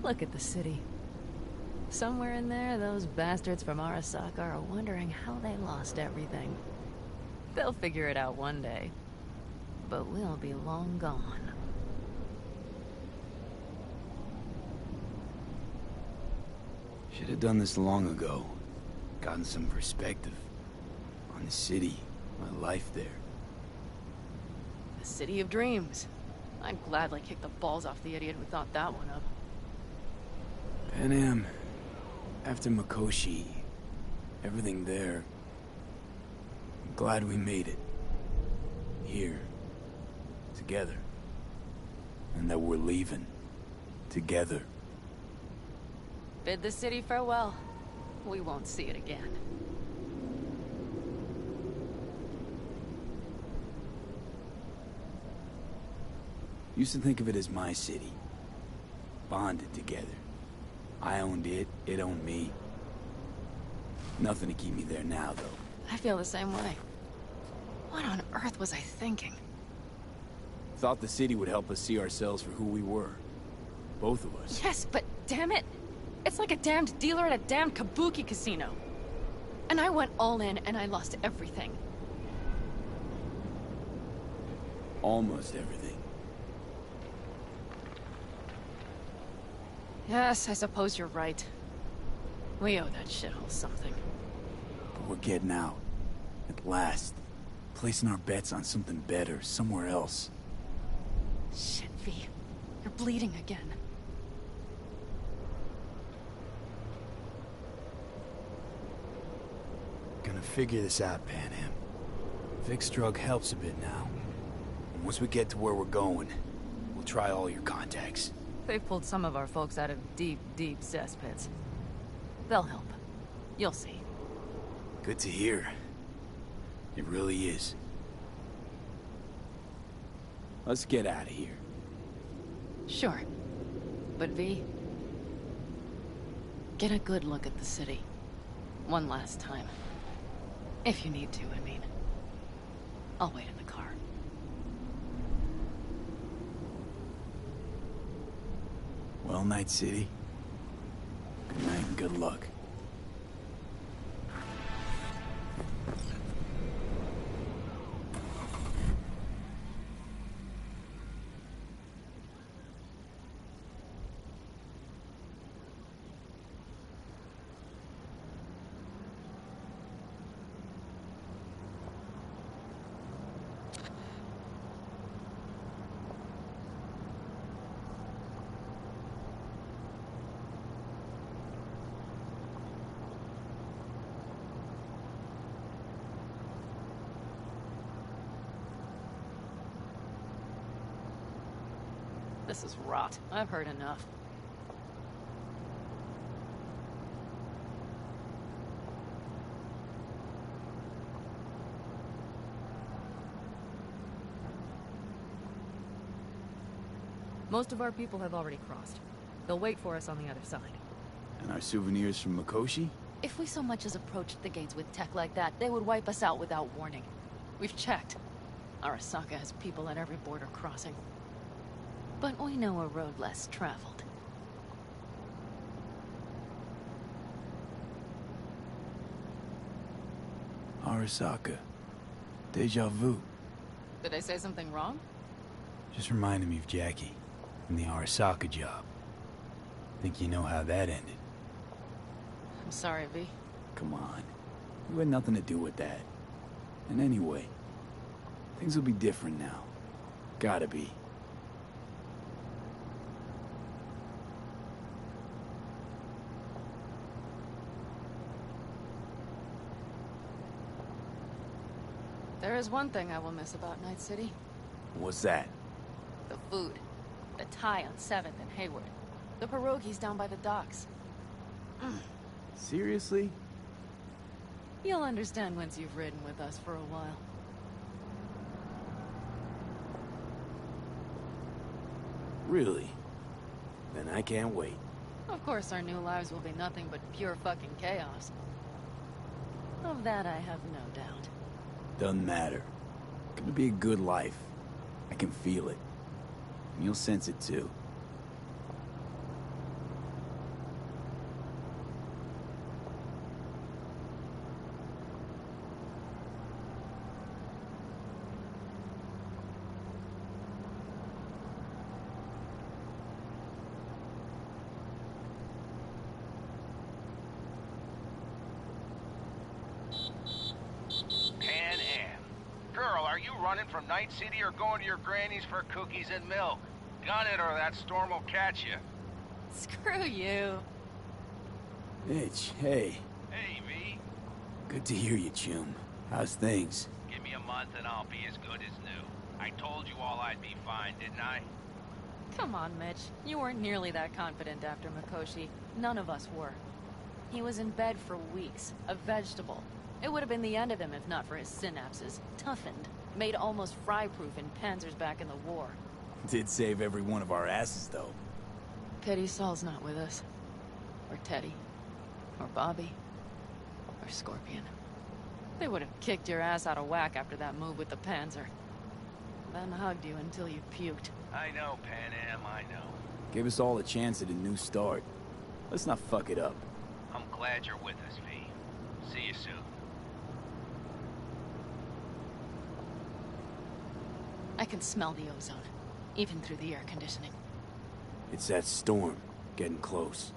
Look at the city. Somewhere in there, those bastards from Arasaka are wondering how they lost everything. They'll figure it out one day. But we'll be long gone. Should have done this long ago. Gotten some perspective. On the city, my life there. The city of dreams. I'd gladly kick the balls off the idiot who thought that one up. Panam, after Mikoshi, everything there. I'm glad we made it. Here. Together. And that we're leaving. Together. Bid the city farewell. We won't see it again. Used to think of it as my city. Bonded together. I owned it, it owned me. Nothing to keep me there now, though. I feel the same way. What on earth was I thinking? thought the city would help us see ourselves for who we were. Both of us. Yes, but damn it! It's like a damned dealer at a damned kabuki casino. And I went all in and I lost everything. Almost everything. Yes, I suppose you're right. We owe that shithole something. But we're getting out. At last. Placing our bets on something better, somewhere else. Shit, V. You're bleeding again. Gonna figure this out, Panam. Vic's drug helps a bit now. And once we get to where we're going, we'll try all your contacts. They've pulled some of our folks out of deep, deep cesspits. They'll help. You'll see. Good to hear. It really is. Let's get out of here. Sure. But V, get a good look at the city. One last time. If you need to, I mean. I'll wait in the car. Well, Night City. Good night and good luck. This is rot. I've heard enough. Most of our people have already crossed. They'll wait for us on the other side. And our souvenirs from Mikoshi? If we so much as approached the gates with tech like that, they would wipe us out without warning. We've checked. Arasaka has people at every border crossing. But we know a road less traveled. Arasaka. Deja vu. Did I say something wrong? Just reminded me of Jackie and the Arasaka job. Think you know how that ended? I'm sorry, V. Come on. You had nothing to do with that. And anyway, things will be different now. Gotta be. There is one thing I will miss about Night City. What's that? The food. The Thai on 7th and Hayward. The pierogies down by the docks. Seriously? You'll understand once you've ridden with us for a while. Really? Then I can't wait. Of course our new lives will be nothing but pure fucking chaos. Of that I have no doubt. Doesn't matter. Gonna be a good life. I can feel it. And you'll sense it too. From Night City or going to your granny's for cookies and milk? Gun it or that storm will catch you. Screw you. Mitch, hey. Hey, V. Good to hear you, chum. How's things? Give me a month and I'll be as good as new. I told you all I'd be fine, didn't I? Come on, Mitch. You weren't nearly that confident after Mikoshi. None of us were. He was in bed for weeks, a vegetable. It would have been the end of him if not for his synapses. Toughened. Made almost fry-proof in panzers back in the war. Did save every one of our asses, though. Pity Saul's not with us. Or Teddy. Or Bobby. Or Scorpion. They would have kicked your ass out of whack after that move with the panzer. then hugged you until you puked. I know, Pan Am, I know. Give us all a chance at a new start. Let's not fuck it up. I'm glad you're with us, V. See you soon. I can smell the ozone, even through the air conditioning. It's that storm, getting close.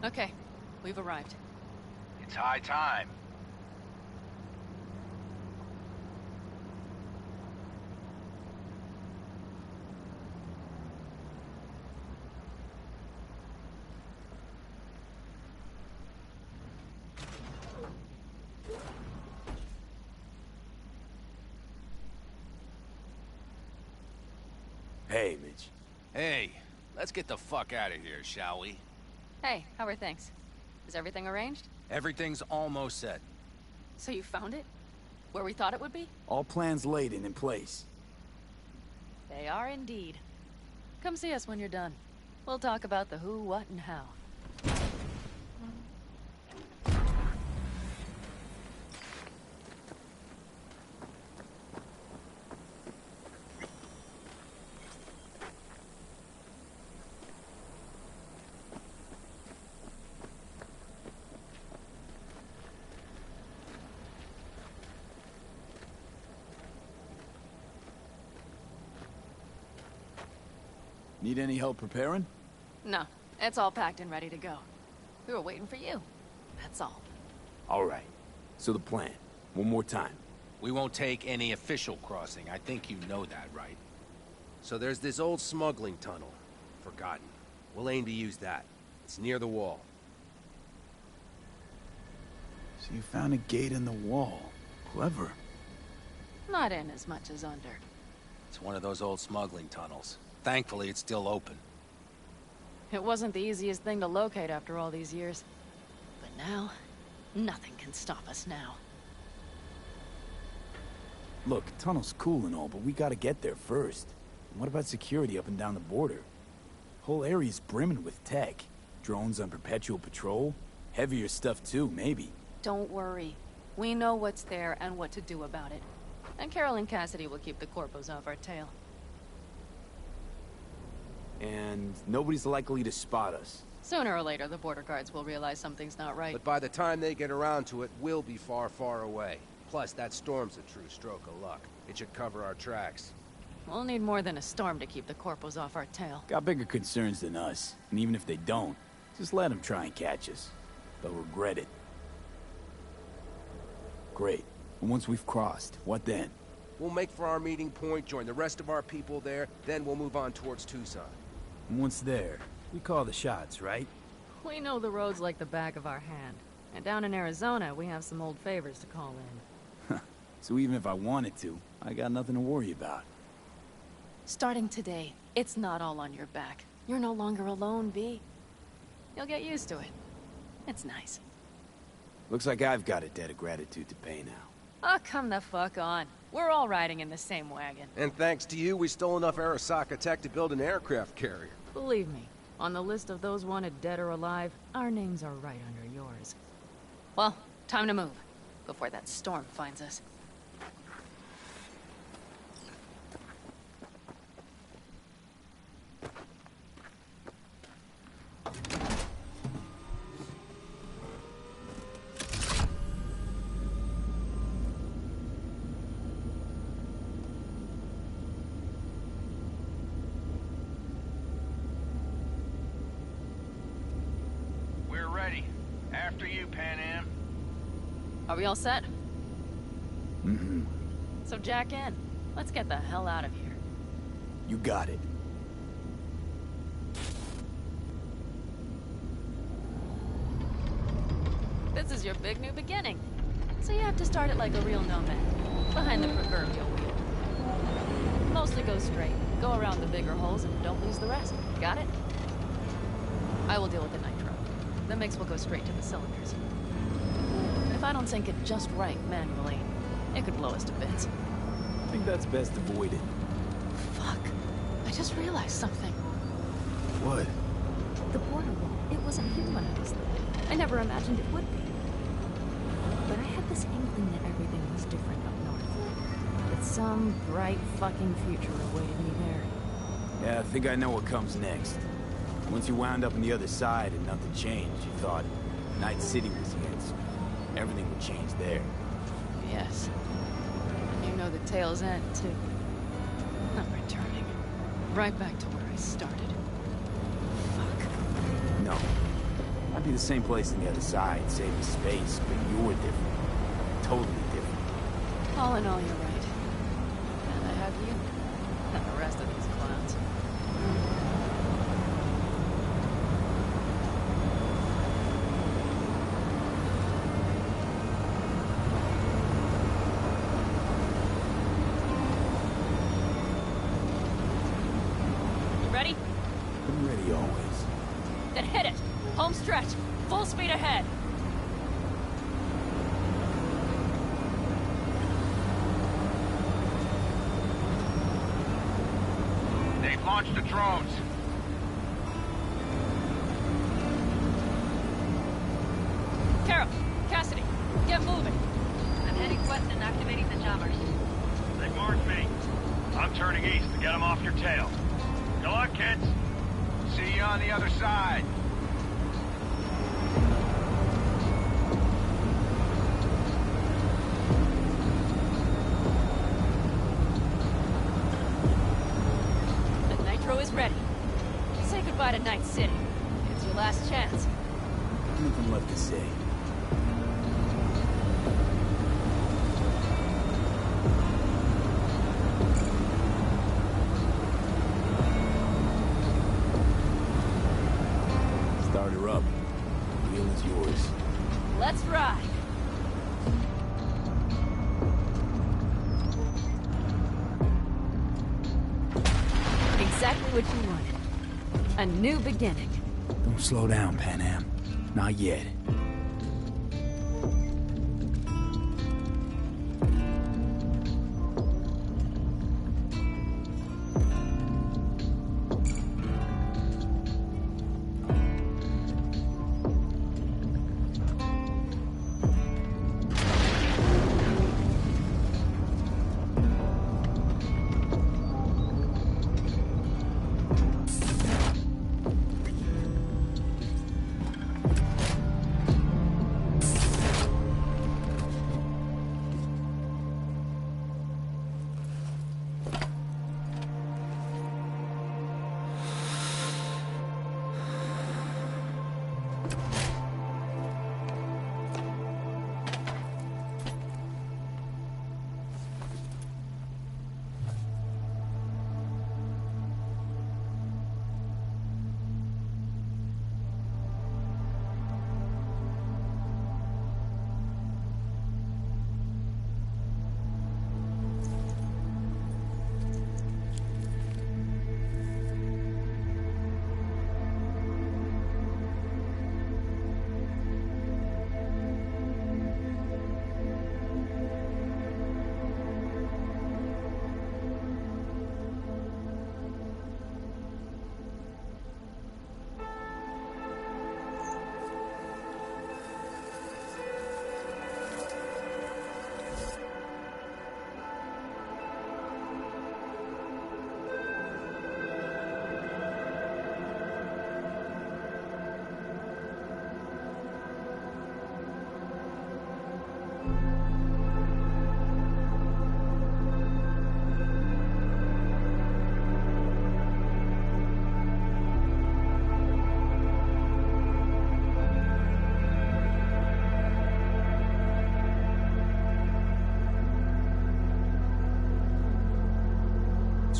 Okay, we've arrived. It's high time. Hey, Mitch. Hey, let's get the fuck out of here, shall we? Hey, how are things? Is everything arranged? Everything's almost set. So you found it? Where we thought it would be? All plans laid and in place. They are indeed. Come see us when you're done. We'll talk about the who, what, and how. Need any help preparing? No, it's all packed and ready to go. We were waiting for you. That's all. All right. So the plan. One more time. We won't take any official crossing. I think you know that, right? So there's this old smuggling tunnel. Forgotten. We'll aim to use that. It's near the wall. So you found a gate in the wall. Clever. Not in as much as under. It's one of those old smuggling tunnels. Thankfully, it's still open. It wasn't the easiest thing to locate after all these years. But now, nothing can stop us now. Look, tunnel's cool and all, but we gotta get there first. And what about security up and down the border? Whole area's brimming with tech. Drones on perpetual patrol. Heavier stuff too, maybe. Don't worry. We know what's there and what to do about it. And Carol and Cassidy will keep the corpos off our tail. And nobody's likely to spot us. Sooner or later, the border guards will realize something's not right. But by the time they get around to it, we'll be far, far away. Plus, that storm's a true stroke of luck. It should cover our tracks. We'll need more than a storm to keep the corpos off our tail. Got bigger concerns than us. And even if they don't, just let them try and catch us. They'll regret it. Great. And once we've crossed, what then? We'll make for our meeting point, join the rest of our people there, then we'll move on towards Tucson. And once there, we call the shots, right? We know the roads like the back of our hand. And down in Arizona, we have some old favors to call in. So even if I wanted to, I got nothing to worry about. Starting today, it's not all on your back. You're no longer alone, V. You'll get used to it. It's nice. Looks like I've got a debt of gratitude to pay now. Oh, come the fuck on. We're all riding in the same wagon. And thanks to you, we stole enough Arasaka tech to build an aircraft carrier. Believe me, on the list of those wanted dead or alive, our names are right under yours. Well, time to move, before that storm finds us. After you, Pan Am. Are we all set? Mm-hmm. So jack in. Let's get the hell out of here. You got it. This is your big new beginning. So you have to start it like a real nomad. Behind the proverbial wheel. Mostly go straight. Go around the bigger holes and don't lose the rest. Got it? I will deal with the nitro. The mix will go straight to the cylinders. If I don't sync it just right manually, it could blow us to bits. I think that's best avoided. Fuck. I just realized something. What? The border wall, it wasn't here when I was there. I never imagined it would be. But I had this inkling that everything was different up north. That some bright fucking future awaited me there. Yeah, I think I know what comes next. Once you wound up on the other side and nothing changed, you thought Night City was the answer. Everything would change there. Yes. And you know the tale's end, too. I'm returning. Right back to where I started. No. I'd be the same place on the other side, saving space, but you're different. Totally different. All in all, you're right. And I have you. And the rest of these clowns. You ready? I'm ready always. Then hit it! Home stretch! Full speed ahead! They've launched the drones. Carol! Cassidy! Get moving! I'm heading west and activating the jammers. They marked me. I'm turning east to get them off your tail. Good luck, kids. See you on the other side. The Nitro is ready. Say goodbye to Night City. It's your last chance. Nothing left to say. Start her up. The wheel is yours. Let's ride! Exactly what you wanted. A new beginning. Don't slow down, Panam. Not yet.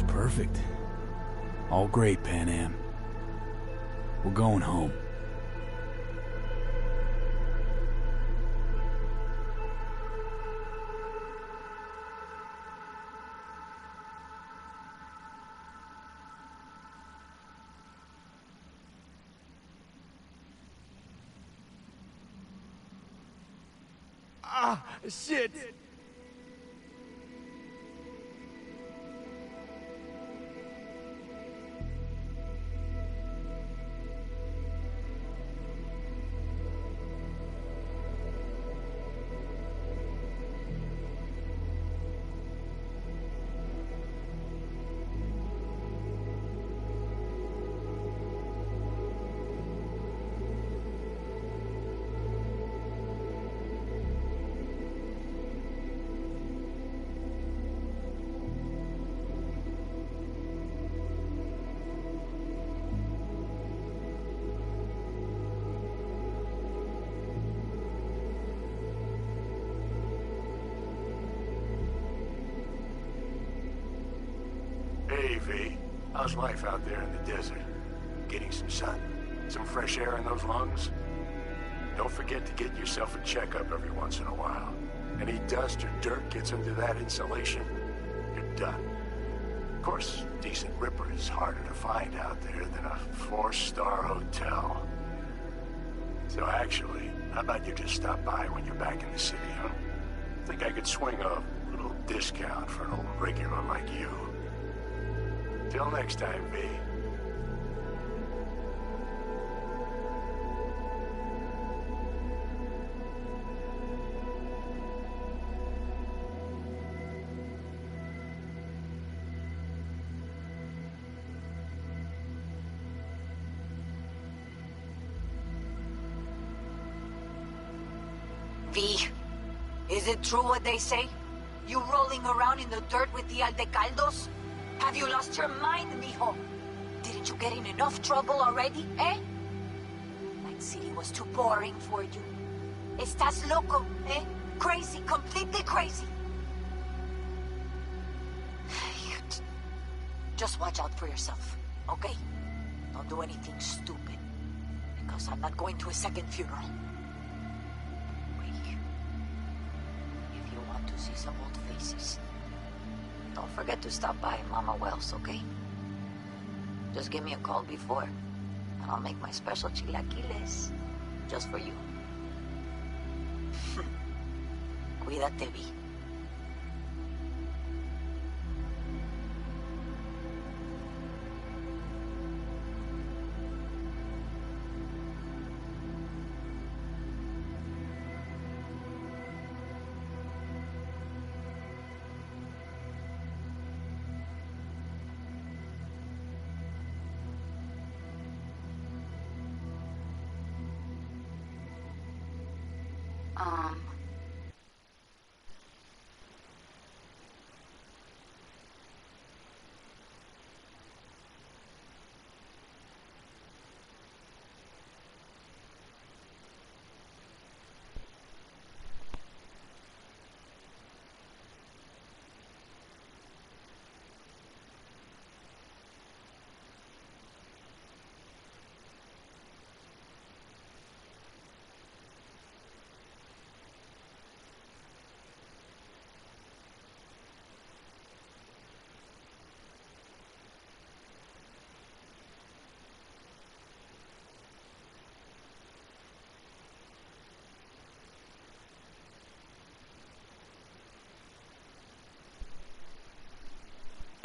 Perfect. All great, Panam. We're going home. Ah, shit! Hey, V. How's life out there in the desert? Getting some sun? Some fresh air in those lungs? Don't forget to get yourself a checkup every once in a while. Any dust or dirt gets into that insulation, you're done. Of course, decent ripper is harder to find out there than a 4-star hotel. So actually, how about you just stop by when you're back in the city, huh? Think I could swing a little discount for an old regular like you. Till next time, V. V, is it true what they say? You rolling around in the dirt with the Aldecaldos? Have you lost your mind, mijo? Didn't you get in enough trouble already, eh? Night City was too boring for you. Estás loco, eh? Crazy, completely crazy. Just watch out for yourself, okay? Don't do anything stupid, because I'm not going to a second funeral. Wait. If you want to see some old faces, don't forget to stop by Mama Wells, okay? Just give me a call before, and I'll make my special chilaquiles just for you. Cuídate, Vi.